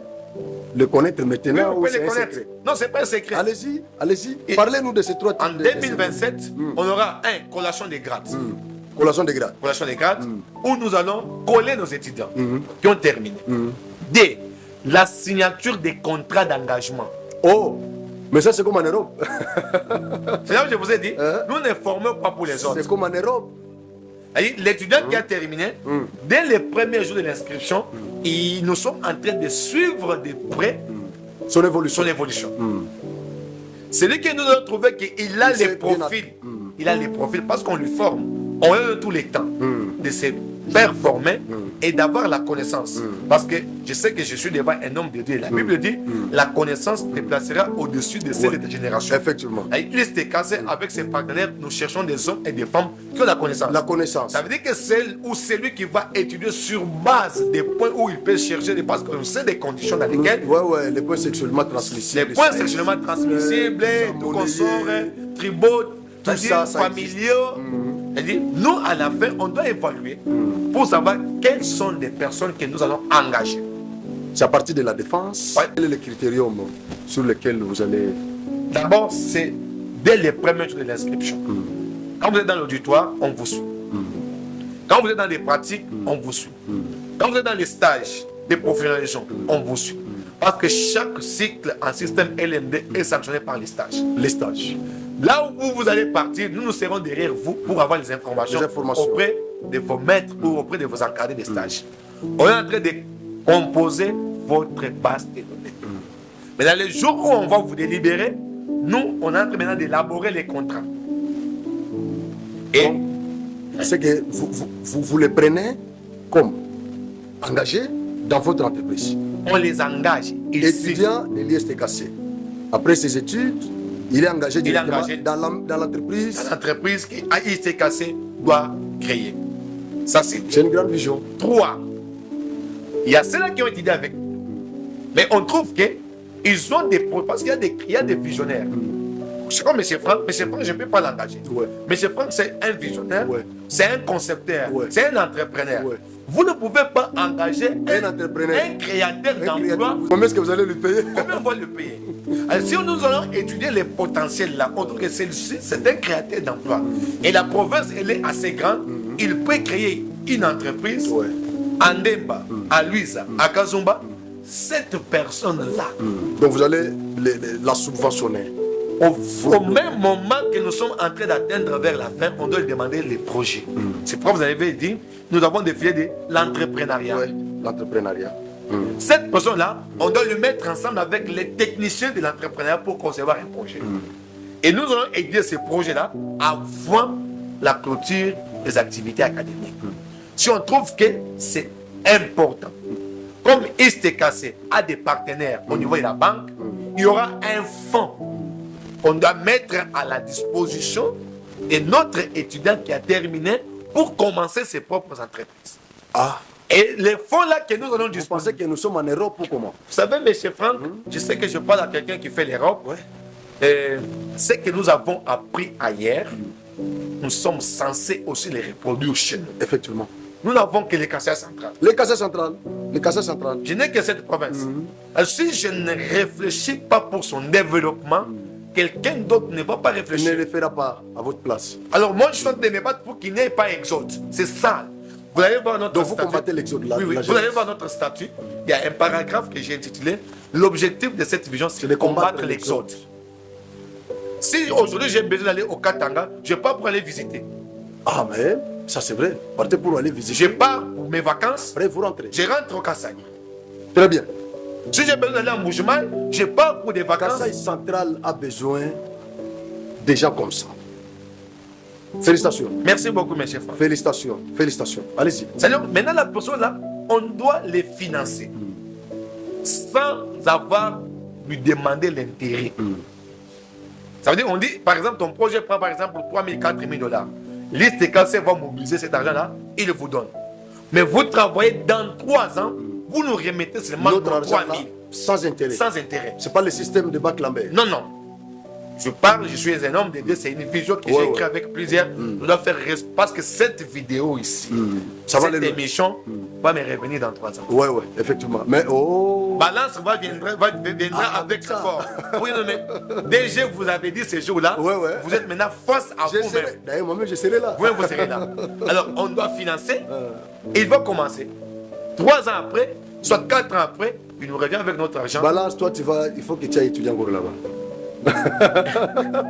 A: le connaître maintenant?
B: Oui, vous
A: ou
B: pouvez
A: c'est
B: les
A: un
B: connaître.
A: secret?
B: Non, ce n'est pas un secret.
A: Allez-y, allez-y.
B: Et
A: Parlez-nous de ces 3 types
B: en
A: de
B: 2027, on aura un collation des grades.
A: Collation des grades.
B: Collation des grades, où nous allons coller nos étudiants qui ont terminé. D. La signature des contrats d'engagement.
A: Oh, mais ça c'est comme en Europe.
B: C'est là que je vous ai dit, nous ne formons pas pour les autres.
A: C'est comme en Europe.
B: L'étudiant qui a terminé, dès les premiers jours de l'inscription, nous sommes en train de suivre de près
A: son évolution.
B: C'est lui qui nous a trouvé qu'il a les profils. Il a les profils parce qu'on lui forme. On a tout le temps de se faire former et d'avoir la connaissance. Parce que je sais que je suis devant un homme de Dieu. La Bible dit, la connaissance te placera au-dessus de celle de ta génération.
A: Effectivement.
B: Il s'est cassé avec ses partenaires. Nous cherchons des hommes et des femmes qui ont la connaissance.
A: La connaissance.
B: Ça veut dire que celle ou celui qui va étudier sur base des points où il peut chercher, parce que c'est des conditions dans lesquelles.
A: Ouais, les points sexuellement transmissibles.
B: Les points sexuellement transmissibles, tout consort, tribaux, tout ça, familiaux. Nous, à la fin, on doit évaluer pour savoir quelles sont les personnes que nous allons engager.
A: C'est à partir de la défense. Quel est le critérium sur lequel vous allez...
B: D'abord, c'est dès les premiers jours de l'inscription. Quand vous êtes dans l'auditoire, on vous suit. Quand vous êtes dans les pratiques, on vous suit. Quand vous êtes dans les stages de professionnalisation, on vous suit. Parce que chaque cycle en système LMD est sanctionné par les stages.
A: Les stages.
B: Là où vous allez partir, nous serons derrière vous pour avoir les informations, auprès de vos maîtres ou auprès de vos encadrés de stage. On est en train de composer votre base de données. Mais dans les jours où on va vous délibérer, nous, on est en train maintenant d'élaborer les contrats. Et
A: c'est que vous les prenez comme engagés dans votre entreprise.
B: On les engage.
A: Étudiant de l'ISTKC. Après ses études, il est engagé directement dans l'entreprise.
B: Dans l'entreprise qui l'ISTKC doit créer. Ça, c'est
A: une grande vision.
B: 3. Il y a ceux-là qui ont étudié avec nous. Mais on trouve qu'ils ont des... Parce qu'il y a des visionnaires. C'est comme M. Franck. M. Franck, je ne peux pas l'engager. M. Franck, c'est un visionnaire. C'est un concepteur. C'est un entrepreneur. Vous ne pouvez pas engager
A: un entrepreneur,
B: un créateur d'emploi.
A: Combien est-ce que vous allez lui payer?
B: Combien on va le payer? Alors, si nous allons étudier les potentiels là, on trouve que celui-ci, c'est un créateur d'emploi. Et la province, elle est assez grande. Il peut créer une entreprise à Ndemba, à Luisa, à Kazumba. Cette personne-là.
A: Donc vous allez la subventionner.
B: Au même moment que nous sommes en train d'atteindre vers la fin, on doit lui demander les projets. C'est pourquoi vous avez dit, nous avons défilé de l'entrepreneuriat.
A: L'entrepreneuriat.
B: Cette personne-là, on doit le mettre ensemble avec les techniciens de l'entrepreneuriat pour concevoir un projet. Et nous allons aider ce projet-là avant la clôture des activités académiques. Si on trouve que c'est important, comme ISTKC a des partenaires au niveau de la banque, il y aura un fonds qu'on doit mettre à la disposition de notre étudiant qui a terminé pour commencer ses propres entreprises. Et les fonds-là que nous allons disposer...
A: Vous pensez que nous sommes en Europe ou comment?
B: Vous savez, M. Franck, je sais que je parle à quelqu'un qui fait l'Europe. Ce que nous avons appris ailleurs, nous sommes censés aussi les reproduire chez nous.
A: Effectivement.
B: Nous n'avons que les Kassai centrales.
A: Les Kassai centrales. Les Kassai centrales.
B: Je n'ai que cette province. Alors, si je ne réfléchis pas pour son développement, quelqu'un d'autre ne va pas réfléchir.
A: Il ne le fera pas à votre place.
B: Alors moi, je suis en train de me battre pour qu'il n'y ait pas exode. C'est ça. Vous allez voir notre
A: Donc vous
B: statut.
A: combattez l'exode de la,
B: Oui,
A: de
B: oui.
A: la
B: Vous allez
A: jeunesse.
B: voir notre statut. Il y a un paragraphe que j'ai intitulé l'objectif de cette vision, c'est de combattre l'exode. Si aujourd'hui j'ai besoin d'aller au Katanga, je pars pour aller visiter.
A: Ah, mais ça c'est vrai. Partez pour aller visiter.
B: Je pars pour mes vacances,
A: Après, vous rentrez.
B: je rentre au Kassai.
A: Très bien.
B: Si j'ai besoin d'aller à Moujimaï, je pars pour des vacances.
A: Kassai Central a besoin de gens comme ça. Félicitations.
B: Merci beaucoup, mes chefs.
A: Félicitations. Félicitations. Allez-y.
B: C'est-à-dire, maintenant, la personne là, on doit les financer sans avoir lui demander l'intérêt. Ça veut dire, on dit, par exemple, ton projet prend par exemple 3 000, 4 000 dollars. Liste de Kassai va mobiliser cet argent-là, il vous donne. Mais vous travaillez dans 3 ans, vous nous remettez seulement
A: Notre
B: 3
A: argent
B: 000
A: là, sans intérêt.
B: sans intérêt.
A: C'est pas le système de Bac Lambert.
B: Non, non. Je parle, je suis un homme de Dieu, c'est une vision que j'ai écrite avec plusieurs. Je dois faire parce que cette vidéo ici,
A: Ça va
B: cette
A: les
B: émission va me revenir dans 3 ans.
A: Ouais, ouais, effectivement. Mais oh.
B: Balance viendra avec
A: ça.
B: fort. Oui, non, mais déjà vous avez dit ce jour-là,
A: Ouais, ouais.
B: vous êtes maintenant face à
A: Je
B: vous-même.
A: serai- D'ailleurs, moi-même, je serai là.
B: Vous-même, vous serez là. Alors, on doit financer. Il va commencer. 3 ans après, soit 4 ans après, il nous revient avec notre argent
A: Balance, toi, tu vas, il faut que tu ailles étudier encore là-bas.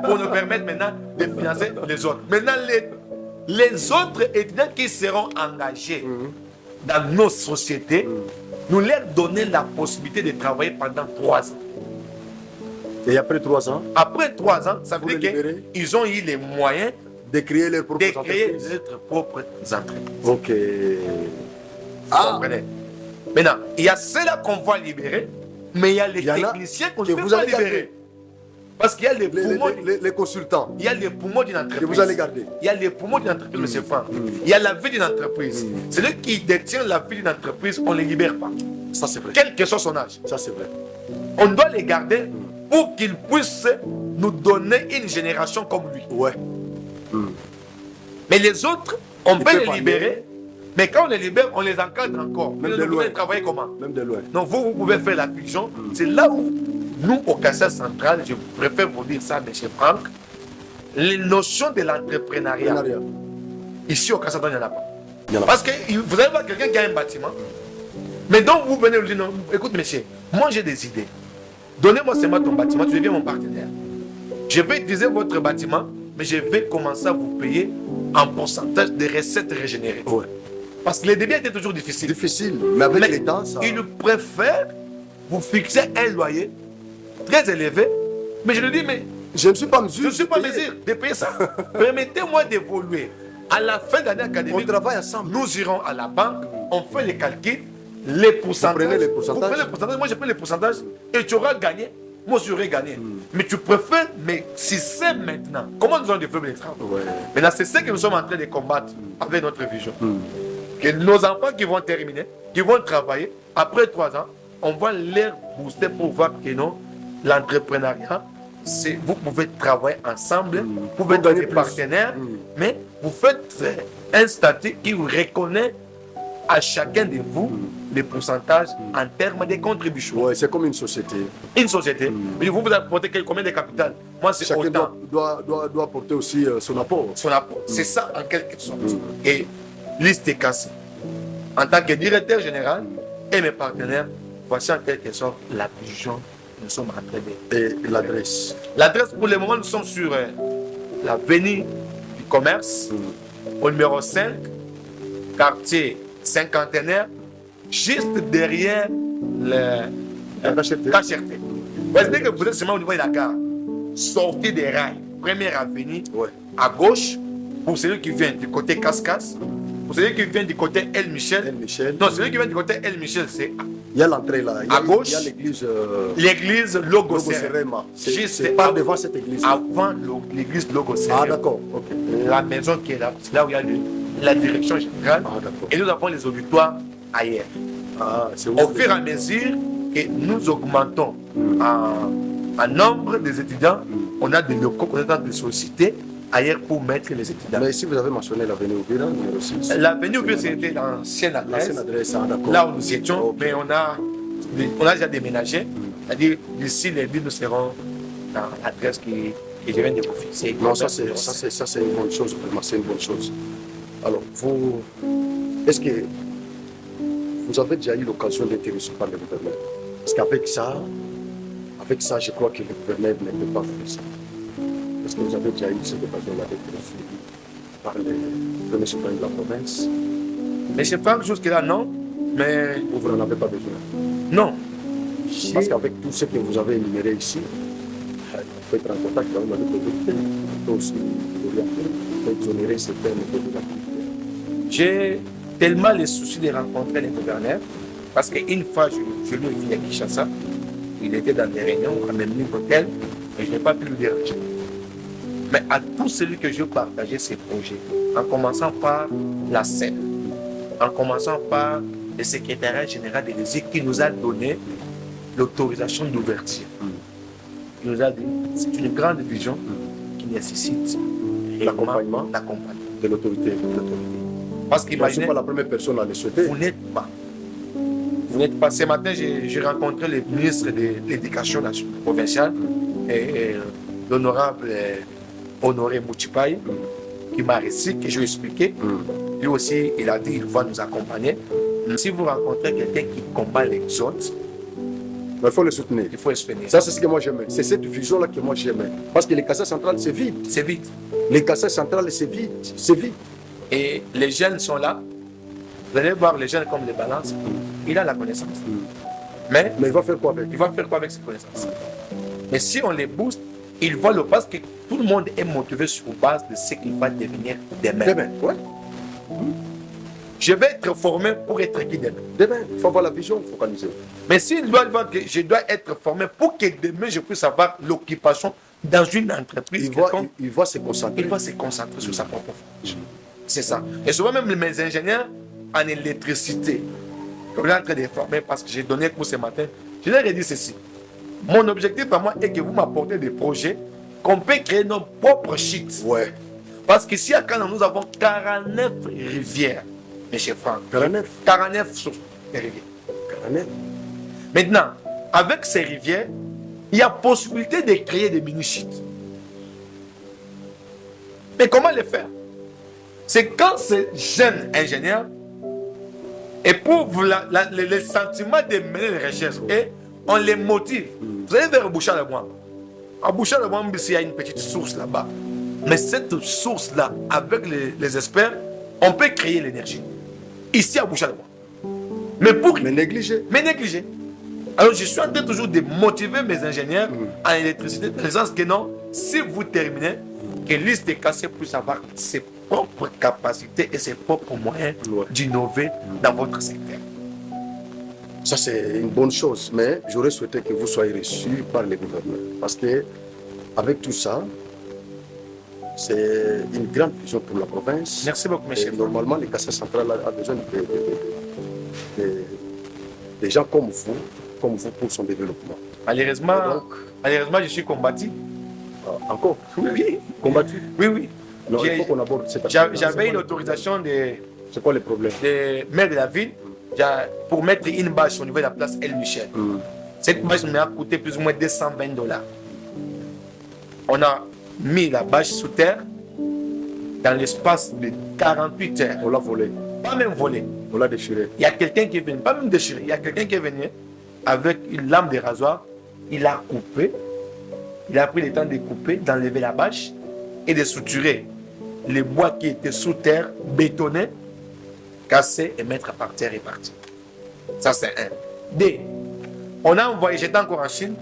B: pour nous permettre maintenant de financer les autres. Maintenant, les autres étudiants qui seront engagés dans nos sociétés, nous leur donner la possibilité de travailler pendant 3 ans.
A: Et après 3 ans,
B: Après 3 ans, ça
A: Vous
B: veut
A: les
B: dire
A: libérez?
B: qu'ils ont eu les moyens
A: de créer leurs propres
B: de créer
A: entreprises.
B: leurs propres entreprises.
A: Ok.
B: Vous comprenez? Maintenant, il y a ceux-là qu'on va libérer, mais il y a les
A: Il y en a
B: techniciens qu'on
A: que
B: ne peut
A: vous
B: pas
A: allez garder.
B: libérer. Parce qu'il y a les poumons.
A: Les consultants
B: Il y a les poumons d'une entreprise.
A: que vous allez garder.
B: Il y a les poumons d'une entreprise, M. Franck. Il y a la vie d'une entreprise. Celui qui détient la vie d'une entreprise, on ne les libère pas.
A: Ça, c'est vrai.
B: Quel que soit son âge.
A: Ça, c'est vrai.
B: On doit les garder pour qu'ils puissent nous donner une génération comme lui.
A: Ouais.
B: Mais les autres, on
A: Ils
B: peut
A: peuvent
B: les
A: aller.
B: libérer. Mais quand on les libère, on les encadre encore.
A: Même
B: Vous
A: de loin.
B: pouvez travailler comment?
A: Même de loin.
B: Donc vous pouvez faire la fusion. C'est là où nous, au Kassai Central, je préfère vous dire ça, M. Franck, les notions de l'entrepreneuriat,
A: Partenariat.
B: ici au Kassai Central, il n'y en a pas.
A: Il y en a
B: Parce que vous allez voir quelqu'un qui a un bâtiment, mais donc vous venez lui dire, non, écoute monsieur, moi j'ai des idées. Donnez-moi seulement ton bâtiment, tu deviens mon partenaire. Je vais utiliser votre bâtiment, mais je vais commencer à vous payer en pourcentage de recettes régénérées.
A: Ouais.
B: Parce que les débuts étaient toujours difficiles.
A: Difficile, mais avec
B: Mais
A: les temps, ça.
B: il préfère vous fixer un loyer très élevé, mais je lui dis, mais
A: Je ne suis pas en
B: je
A: mesure.
B: ne suis pas en
A: de payer.
B: mesure de payer ça. Permettez-moi d'évoluer. À la fin de l'année
A: On
B: académique,
A: travaille ensemble.
B: nous irons à la banque, on fait les calculs, les pourcentages.
A: Vous prenez les pourcentages.
B: Vous prenez les pourcentages, moi je prends les pourcentages et tu auras gagné. Moi j'aurais gagné. Mais tu préfères, mais si c'est maintenant, comment nous allons développer les travaux?
A: Ouais.
B: Maintenant, c'est ce que nous sommes en train de combattre avec notre vision. Que nos enfants qui vont terminer, qui vont travailler, après 3 ans, on va les booster pour voir que non, l'entrepreneuriat, c'est vous pouvez travailler ensemble, vous pouvez être
A: gagner
B: des
A: plus.
B: partenaires, mais vous faites un statut qui vous reconnaît à chacun de vous les pourcentages en termes de contributions.
A: Ouais, c'est comme une société.
B: Une société, mais vous apportez combien de capital? Moi, c'est
A: Chacun
B: autant.
A: doit porter aussi son apport.
B: Son apport. C'est ça en quelque sorte. Et liste est cassée. En tant que directeur général et mes partenaires, voici en quelque sorte la vision que nous sommes en train de.
A: Et l'adresse.
B: L'adresse pour le moment, nous sommes sur l'avenue du commerce, au numéro 5, quartier cinquantenaire, juste derrière le
A: La cachette.
B: Cacherté. Dès que vous êtes seulement au niveau de la gare, sortez des rails, première avenue,
A: Ouais.
B: à gauche, pour celui qui vient du côté Cascas, pour celui qui vient du côté El Michel.
A: Michel.
B: Non, celui qui vient du côté El Michel, c'est
A: Il y a l'entrée là. Il y a,
B: À gauche.
A: Il y a l'église.
B: l'église Logoserema.
A: Logoserema.
B: Juste
A: C'est pas devant cette église.
B: avant l'église Logoserema.
A: Ah, d'accord. Ok.
B: La maison qui est là, c'est là où il y a la direction générale.
A: Ah, d'accord.
B: Et nous avons les auditoires ailleurs.
A: Ah, c'est où?
B: Au fur et à mesure que nous augmentons en nombre des étudiants, on a des locaux qu'on est en train de solliciter ailleurs pour mettre les étudiants.
A: Mais ici, vous avez mentionné l'avenue Ouvira, numéro 6.
B: L'avenue Ouvira, c'était l'ancienne adresse,
A: L'ancienne adresse, ah, d'accord.
B: là où nous étions,
A: Ok.
B: mais on a déjà déménagé. C'est-à-dire, d'ici lundi, nous serons dans l'adresse que je viens de vous fixer.
A: Non, ça c'est une bonne chose, vraiment, c'est une bonne chose. Alors, est-ce que vous avez déjà eu l'occasion d'être reçu par le gouverneur? Parce qu'avec ça, je crois que le gouverneur ne peut pas faire ça. Est-ce que vous avez déjà eu cette occasion-là d'être reçu par le premier suprême de la province?
B: Mais je pense jusque-là, non. Mais
A: Vous n'en avez pas besoin.
B: non.
A: Parce qu'avec tout ce que vous avez énuméré ici, il faut être en contact avec l'autorité. Il faut aussi exonérer certaines de l'activité.
B: J'ai tellement le souci de rencontrer les gouverneurs, parce qu'une fois, je lui ai vu à Kinshasa, il était dans des réunions, à même hôtel, et je n'ai pas pu le déranger. Mais à tous celui que je partageais ces projets, en commençant par la scène, en commençant par le secrétariat général de l'ESIC qui nous a donné l'autorisation d'ouverture. Il nous a dit, c'est une grande vision qui nécessite
A: l'accompagnement de l'autorité.
B: Parce
A: Je ne suis
B: qu'imaginez,
A: pas la première personne à le souhaiter.
B: vous n'êtes pas. Vous n'êtes pas. Ce matin, j'ai rencontré le ministre de l'Éducation provinciale et l'honorable Honoré Mouchipaï, qui m'a récit, que je lui ai expliqué. Lui aussi, il a dit qu'il va nous accompagner. Si vous rencontrez quelqu'un qui combat l'exode,
A: Mais il faut le soutenir.
B: il faut le soutenir.
A: Ça, c'est ce que moi j'aimais. C'est cette vision-là que moi j'aimais. Parce que les Kassai centrales, c'est vide.
B: C'est vite.
A: Les Kassai centrales, c'est vide. C'est vide.
B: Et les jeunes sont là. Vous allez voir les jeunes comme les balances. Il a la connaissance. Mais
A: Mais il va faire quoi avec?
B: il va faire quoi avec ces connaissances? Mais si on les booste, il voit le parce que tout le monde est motivé sur base de ce qu'il va devenir demain.
A: Demain, ouais.
B: Je vais être formé pour être qui demain.
A: Demain, il faut avoir la vision focalisée.
B: Mais s'il doit voir que je dois être formé pour que demain je puisse avoir l'occupation dans une entreprise,
A: Il va se concentrer.
B: il va se concentrer sur sa propre formation. C'est ça. Et souvent même mes ingénieurs en électricité, on est en train de former parce que j'ai donné cours ce matin. Je leur ai dit ceci. Mon objectif à moi est que vous m'apportez des projets qu'on peut créer nos propres sites.
A: Ouais.
B: Parce qu'ici à Canan, nous avons 49 rivières. Mais chez Franck, 49 sources de rivières.
A: 49.
B: Maintenant, avec ces rivières, il y a possibilité de créer des mini-sites. Mais comment les faire? C'est quand ces jeunes ingénieurs éprouvent le sentiment de mener les recherches et on les motive. Vous allez vers Boucha-le-Bois. À Boucha-le-Bois, il y a une petite source là-bas. Mais cette source-là, avec les experts, on peut créer l'énergie. Ici à Boucha-le-Bois. Mais
A: négliger.
B: Mais négliger. Alors je suis en train toujours de motiver mes ingénieurs en électricité, dans le sens que non, si vous terminez, que l'IST puisse avoir ses propres capacités et ses propres moyens d'innover dans votre secteur.
A: Ça, c'est une bonne chose, mais j'aurais souhaité que vous soyez reçu par les gouverneurs. Parce que, avec tout ça, c'est une grande vision pour la province.
B: Merci beaucoup, mes chers.
A: Normalement, les Kassai centrales a besoin de gens comme vous pour son développement.
B: Malheureusement, je suis combattu.
A: Encore?
B: Oui.
A: Combattu?
B: Oui.
A: Non, il faut qu'on aborde cette affaire.
B: J'avais une autorisation
A: C'est quoi le problème?
B: des maires de la ville pour mettre une bâche au niveau de la place El Michel. Cette bâche m'a coûté plus ou moins $220. On a mis la bâche sous terre dans l'espace de 48 heures.
A: On l'a volé.
B: Pas même volé.
A: On l'a déchiré.
B: Il y a quelqu'un qui est venu, pas même déchiré, il y a quelqu'un qui est venu avec une lame de rasoir, il a coupé, il a pris le temps de couper, d'enlever la bâche et de suturer les bois qui étaient sous terre, bétonnés, casser et mettre par terre et partir. Ça, c'est un. Deux, on a envoyé, j'étais encore en Chine,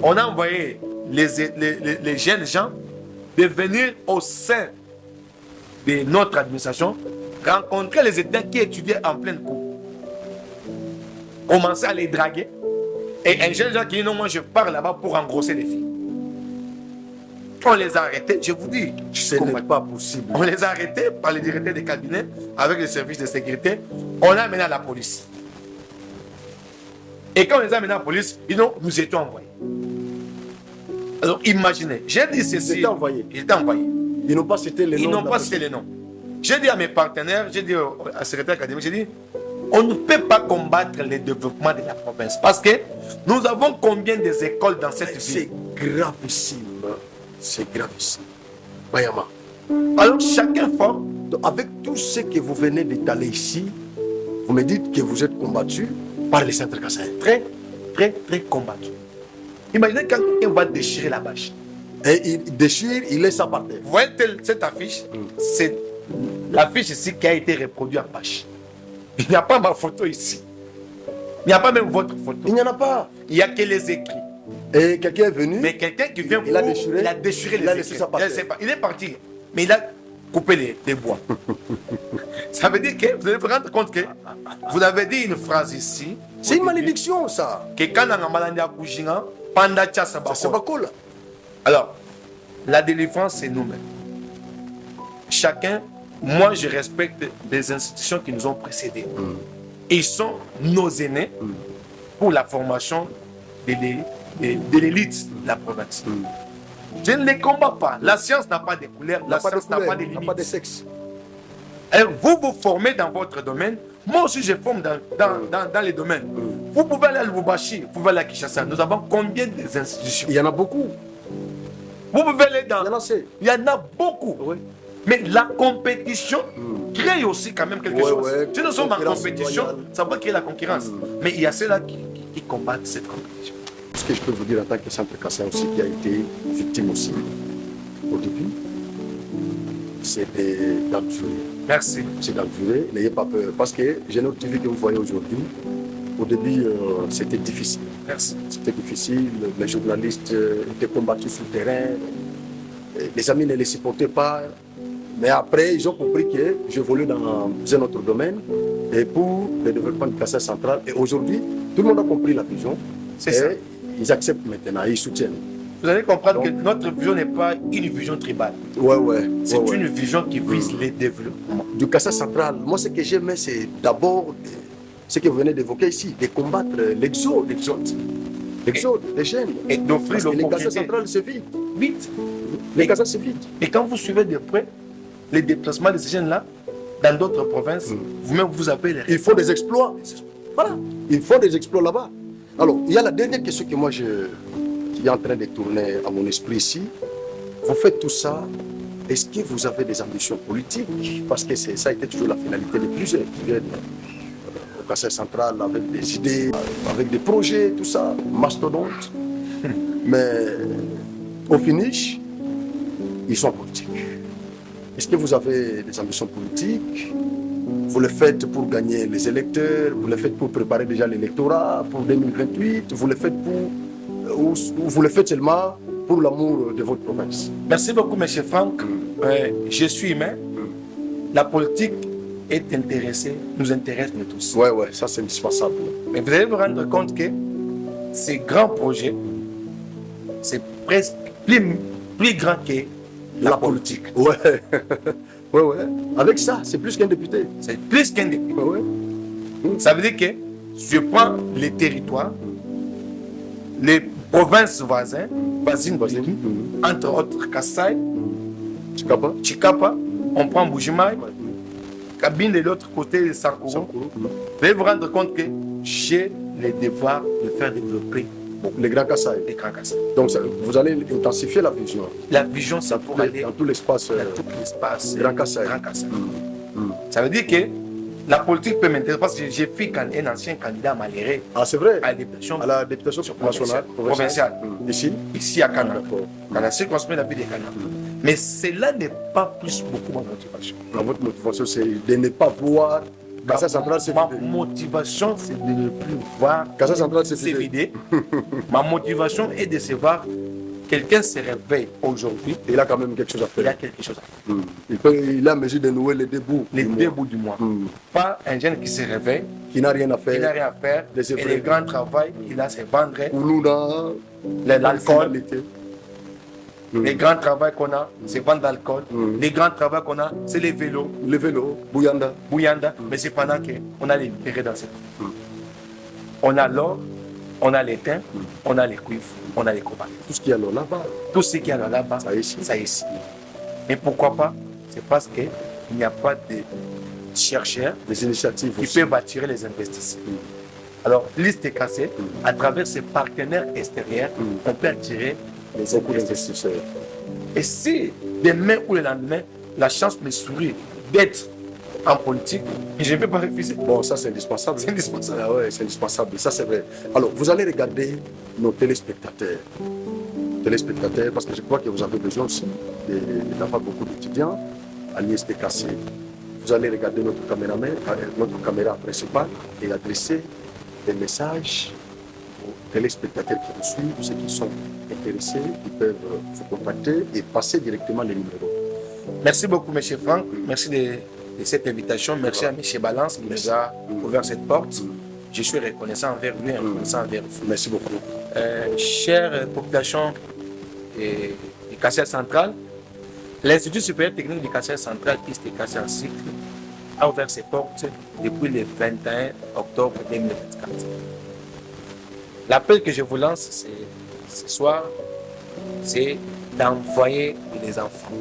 B: on a envoyé les jeunes gens de venir au sein de notre administration, rencontrer les étudiants qui étudiaient en pleine cour, commencer à les draguer, et un jeune gens qui dit non, moi je pars là-bas pour engrosser les filles. On les a arrêtés, je vous dis,
A: Ce n'est pas possible.
B: on les a arrêtés par les directeurs des cabinets avec les services de sécurité. On l'a amené à la police. Et quand on les a amenés à la police, nous étions envoyés. Alors imaginez, j'ai dit ceci.
A: Ils étaient envoyés.
B: Ils étaient envoyés.
A: Ils n'ont pas cité les noms.
B: Ils n'ont pas cité les noms. J'ai dit à mes partenaires, j'ai dit à secrétaire académique, j'ai dit, on ne peut pas combattre le développement de la province. Parce que nous avons combien des écoles dans cette ville?
A: C'est gravissime. C'est gravissime. Bayama.
B: Alors chacun fort.
A: Donc, avec tout ce que vous venez d'étaler ici, Vous me dites que vous êtes combattu par les centres Kassai.
B: Très, très, très combattu. Imaginez quand quelqu'un va déchirer la bâche.
A: Et il déchire, il laisse ça par terre.
B: Vous voyez cette affiche, c'est l'affiche ici qui a été reproduite en bâche. Il n'y a pas ma photo ici. Il n'y a pas même votre photo.
A: Il n'y en a pas.
B: Il n'y a que les écrits.
A: Et quelqu'un est venu.
B: Mais quelqu'un qui vient
A: il a déchiré,
B: il a déchiré
A: il a
B: les
A: laissé
B: écrits.
A: ça par
B: Je
A: terre.
B: sais pas. Il est parti. Mais il a coupé les bois. Ça veut dire que vous allez vous rendre compte que vous avez dit une phrase ici.
A: C'est une malédiction, ça.
B: Que quand on a malandi à Kouchinga, pendant que ça
A: C'est Bakola.
B: Alors, la délivrance, c'est nous-mêmes. Chacun, moi, je respecte les institutions qui nous ont précédés. Ils sont nos aînés pour la formation de l'élite de la province. Je ne les combats pas. La science n'a pas de couleur, la science n'a pas de
A: n'a pas de
B: limite.
A: sexe.
B: Alors, vous vous formez dans votre domaine. Moi aussi, je forme dans les domaines. Vous pouvez aller à Lubumbashi, vous pouvez aller à Kinshasa. Nous avons combien d'institutions?
A: Il y en a beaucoup.
B: Vous pouvez aller dans...
A: Il y en a assez.
B: Il y en a beaucoup.
A: Oui.
B: Mais la compétition crée aussi quand même quelque chose.
A: Ouais.
B: Si nous sommes en
A: Concurrence
B: compétition,
A: loyale.
B: ça va créer la concurrence. Mais il y a ceux-là qui combattent cette compétition.
A: Ce que je peux vous dire en tant que centre Kassai aussi, qui a été victime aussi au début, c'est d'endurer.
B: Merci.
A: C'est d'endurer, n'ayez pas peur. Parce que Génor TV que vous voyez aujourd'hui, au début, c'était difficile.
B: Merci.
A: C'était difficile, les journalistes étaient combattus sur le terrain, les amis ne les supportaient pas. Mais après, ils ont compris que j'évolue dans un autre domaine et pour le développement du Kassai central. Et aujourd'hui, tout le monde a compris la vision.
B: C'est ça.
A: Ils acceptent maintenant, ils soutiennent.
B: Vous allez comprendre
A: Donc,
B: que notre vision n'est pas une vision tribale.
A: Ouais.
B: C'est une vision qui vise les développements.
A: Du Kassai central, moi ce que j'aime, c'est d'abord ce que vous venez d'évoquer ici, de combattre l'exode des jeunes.
B: Et d'offrir
A: Parce que le Kassai
B: l'opportunité.
A: central se vide.
B: Vite.
A: Le Kassai se vide.
B: Et quand vous suivez de près les déplacements de ces jeunes-là, dans d'autres provinces, vous-même vous avez les
A: Il faut des exploits. Voilà. Il faut des exploits là-bas. Alors, il y a la dernière question que moi qui est en train de tourner à mon esprit ici. Vous faites tout ça. Est-ce que vous avez des ambitions politiques? Parce que ça a été toujours la finalité de plusieurs qui viennent au Kassai central avec des idées, avec des projets, tout ça, mastodonte. Mais au finish, ils sont politiques. Est-ce que vous avez des ambitions politiques? Vous le faites pour gagner les électeurs, vous le faites pour préparer déjà l'électorat pour 2028, vous le faites ou vous le faites seulement pour l'amour de votre province?
B: Merci beaucoup, M. Franck. Je suis humain. La politique nous intéresse nous tous.
A: Ouais, ça c'est indispensable.
B: Mais vous allez vous rendre compte que ces grands projets, c'est presque plus grand que la politique.
A: Ouais. ouais. Avec ça, c'est plus qu'un député.
B: C'est plus qu'un député.
A: Ouais.
B: Ça veut dire que je prends les territoires, les provinces voisines, entre autres Kassai, Chikapa, on prend Bujimaï, Kabine de l'autre côté, Sankuru. Vous allez vous rendre compte que j'ai le devoir de faire développer
A: les grands Kassai.
B: les grands Kassai.
A: Donc vous allez intensifier la vision.
B: La vision, c'est pour aller
A: dans tout l'espace.
B: dans tout l'espace.
A: Grand Kassai.
B: Ça veut dire que la politique peut m'intéresser parce que j'ai fait un ancien candidat malheureux
A: Ah, c'est vrai?
B: à la députation
A: nationale,
B: provinciale.
A: Ici
B: À Cana. Dans la circonscription de la ville de Cana. Mais cela n'est pas plus beaucoup ma motivation.
A: Votre motivation, c'est de ne pas voir Kassai central se
B: Ma
A: vider.
B: motivation, c'est de ne plus voir
A: Kassai central se
B: se
A: vider.
B: vider. Ma motivation est de se voir quelqu'un se réveille aujourd'hui.
A: Il a quand même quelque chose à
B: Il y a
A: faire.
B: quelque chose à faire.
A: Il a mesure de nouer les deux bouts.
B: Les
A: du
B: deux
A: mois.
B: bouts du mois. Pas un jeune qui se réveille,
A: Qui n'a rien à
B: il n'a
A: faire.
B: rien à faire.
A: Les
B: Et
A: effets.
B: le grand travail, il a ses vendre
A: Pour nous, dans
B: l'alcool.
A: finalité.
B: Les grands travail qu'on a, c'est vendre l'alcool. Les grands travail qu'on a, c'est les vélos,
A: Le vélo, Bouyanda.
B: Bouyanda. Mais c'est pendant qu'on a les libérés dans cette. On a l'or, on a l'étain, on a les cuivres, on a les cobaltes.
A: Tout ce qu'il y a là-bas.
B: Tout ce qu'il y a là-bas,
A: Ça ici.
B: ça est ici. Et pourquoi pas? C'est parce qu'il n'y a pas de chercheurs
A: Des initiatives
B: qui
A: aussi.
B: peuvent attirer les investisseurs. Alors, liste est cassée. À travers ces partenaires extérieurs, on peut attirer les
A: Beaucoup
B: investisseurs.
A: d'investisseurs.
B: Et si demain ou le lendemain, la chance me sourit d'être en politique, je ne peux pas refuser.
A: Bon, ça c'est indispensable.
B: C'est indispensable.
A: Ah ouais, c'est indispensable. Ça c'est vrai. Alors, vous allez regarder nos téléspectateurs. Téléspectateurs, parce que je crois que vous avez besoin aussi d'avoir beaucoup d'étudiants à l'ISTKC. Vous allez regarder notre caméra principale et adresser des messages aux téléspectateurs qui nous suivent, ceux qui sont intéressés, qui peuvent vous contacter et passer directement les numéros.
B: Merci beaucoup, M. Franck. Merci de cette invitation. Merci à M. Balance qui nous a ouvert cette porte. Je suis reconnaissant envers lui et reconnaissant envers vous.
A: Merci beaucoup.
B: Chère population du Cassel central, l'Institut supérieur technique du Cassel central, ISTKC en cycle, a ouvert ses portes depuis le 21 octobre 2024. L'appel que je vous lance ce soir, c'est d'envoyer les enfants.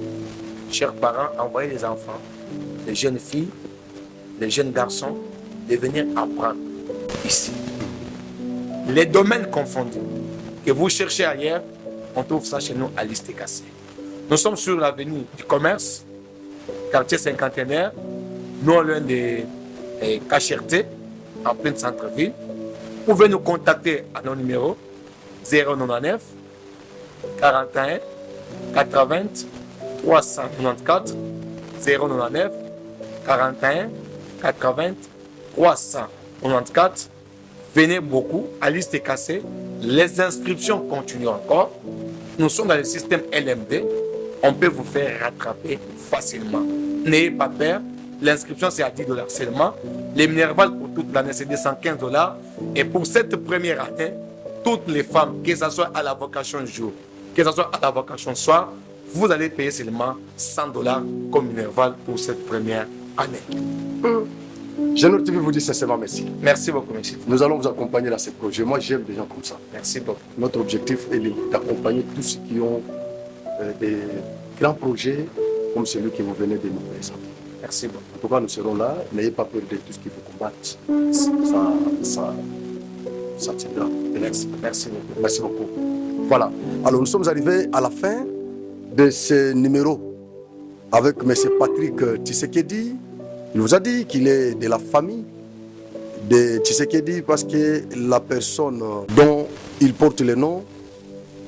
B: Chers parents, envoyez les enfants, les jeunes filles, les jeunes garçons, de venir apprendre ici. Les domaines confondus que vous cherchez ailleurs, on trouve ça chez nous à l'ISTKC. Nous sommes sur l'avenue du commerce, quartier cinquantenaire, non loin de Cacherté, en plein centre-ville. Vous pouvez nous contacter à nos numéros 099 41 80 394 099 41 80 394. Venez beaucoup à l'ISTKC. Les inscriptions continuent encore. Nous sommes dans le système LMD. On peut vous faire rattraper facilement. N'ayez pas peur. L'inscription, c'est à $10 seulement. Les Minerval pour toute l'année, c'est $215. Et pour cette première année, toutes les femmes, que ce soit à la vocation jour, que ce soit à la vocation soir, vous allez payer seulement $100 comme Minerval pour cette première année.
A: Génor TV vous dit sincèrement merci.
B: Merci beaucoup, monsieur.
A: Nous allons vous accompagner dans ces projets. Moi, j'aime des gens comme ça.
B: Merci beaucoup.
A: Notre objectif est d'accompagner tous ceux qui ont des grands projets comme celui que vous venez de nous présenter.
B: Merci beaucoup.
A: En tout cas, nous serons là. N'ayez pas peur de tout ce qu'il faut combattre. Ça tiendra.
B: Merci beaucoup.
A: Merci beaucoup. Voilà. Alors, nous sommes arrivés à la fin de ce numéro avec M. Patrick Tshisekedi. Il vous a dit qu'il est de la famille de Tshisekedi parce que la personne dont il porte le nom,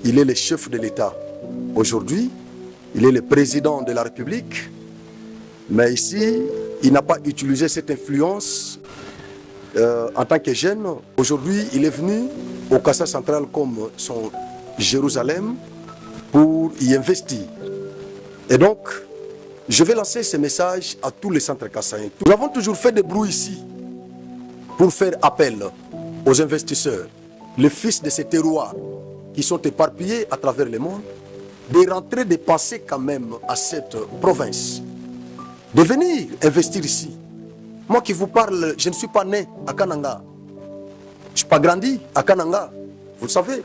A: il est le chef de l'État. Aujourd'hui, il est le président de la République. Mais ici, il n'a pas utilisé cette influence en tant que jeune. Aujourd'hui, il est venu au Cassel central comme son Jérusalem pour y investir. Et donc, je vais lancer ce message à tous les centres kassaïens. Nous avons toujours fait des bruits ici pour faire appel aux investisseurs, les fils de ces terroirs qui sont éparpillés à travers le monde, de rentrer, de passer quand même à cette province, de venir investir ici. Moi qui vous parle, je ne suis pas né à Kananga. Je ne suis pas grandi à Kananga, vous le savez.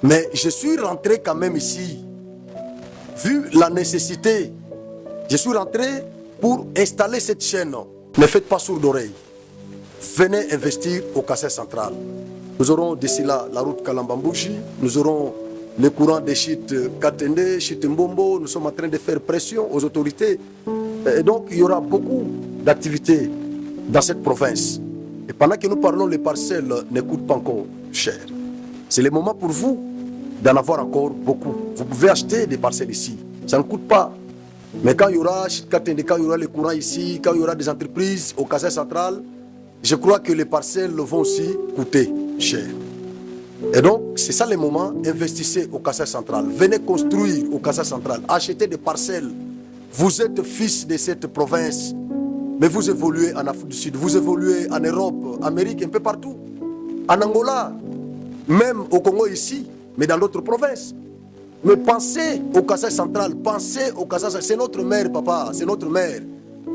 A: Mais je suis rentré quand même ici, vu la nécessité. Je suis rentré pour installer cette chaîne. Ne faites pas sourd d'oreille. Venez investir au Cassel central. Nous aurons d'ici là la route Kalambambouchi. Nous aurons le courant des Chit Katende, Chit Mbombo. Nous sommes en train de faire pression aux autorités. Et donc, il y aura beaucoup d'activités dans cette province. Et pendant que nous parlons, les parcelles ne coûtent pas encore cher. C'est le moment pour vous d'en avoir encore beaucoup. Vous pouvez acheter des parcelles ici. Ça ne coûte pas. Mais quand il y aura le courant ici, quand il y aura des entreprises au Cassel central, je crois que les parcelles vont aussi coûter cher. Et donc, c'est ça le moment, investissez au Cassel central. Venez construire au Cassel central, achetez des parcelles. Vous êtes fils de cette province, mais vous évoluez en Afrique du Sud, vous évoluez en Europe, Amérique, un peu partout. En Angola, même au Congo ici, mais dans d'autres provinces. Mais pensez au Cassel central, pensez au Cassel central. C'est notre mère, papa, c'est notre mère.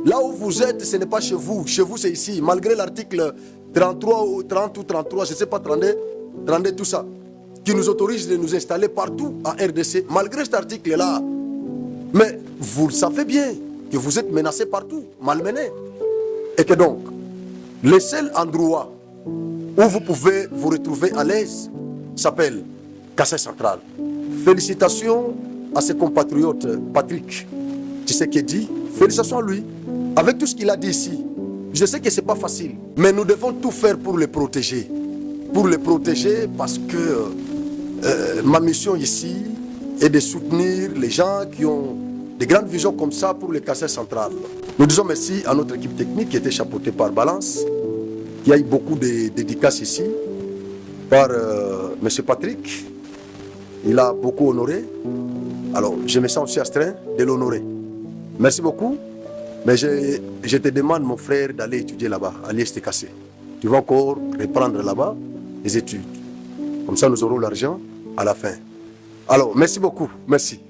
A: Là où vous êtes, ce n'est pas chez vous c'est ici. Malgré l'article 33 ou 30 ou 33, je ne sais pas, 32, tout ça, qui nous autorise de nous installer partout en RDC, malgré cet article-là. Mais vous le savez bien que vous êtes menacés partout, malmenés. Et que donc, le seul endroit où vous pouvez vous retrouver à l'aise s'appelle Cassel central. Félicitations à ses compatriotes Patrick Tshisekedi. Félicitations à lui. Avec tout ce qu'il a dit ici, je sais que ce n'est pas facile, mais nous devons tout faire pour les protéger. Pour les protéger parce que ma mission ici est de soutenir les gens qui ont des grandes visions comme ça pour le Kassai central. Nous disons merci à notre équipe technique qui était chapeautée par Balance, qui a eu beaucoup de dédicaces ici, par M. Patrick. Il a beaucoup honoré. Alors, je me sens aussi astreint de l'honorer. Merci beaucoup. Mais je te demande, mon frère, d'aller étudier là-bas, à l'ISTKC. Tu vas encore reprendre là-bas les études. Comme ça, nous aurons l'argent à la fin. Alors, merci beaucoup. Merci.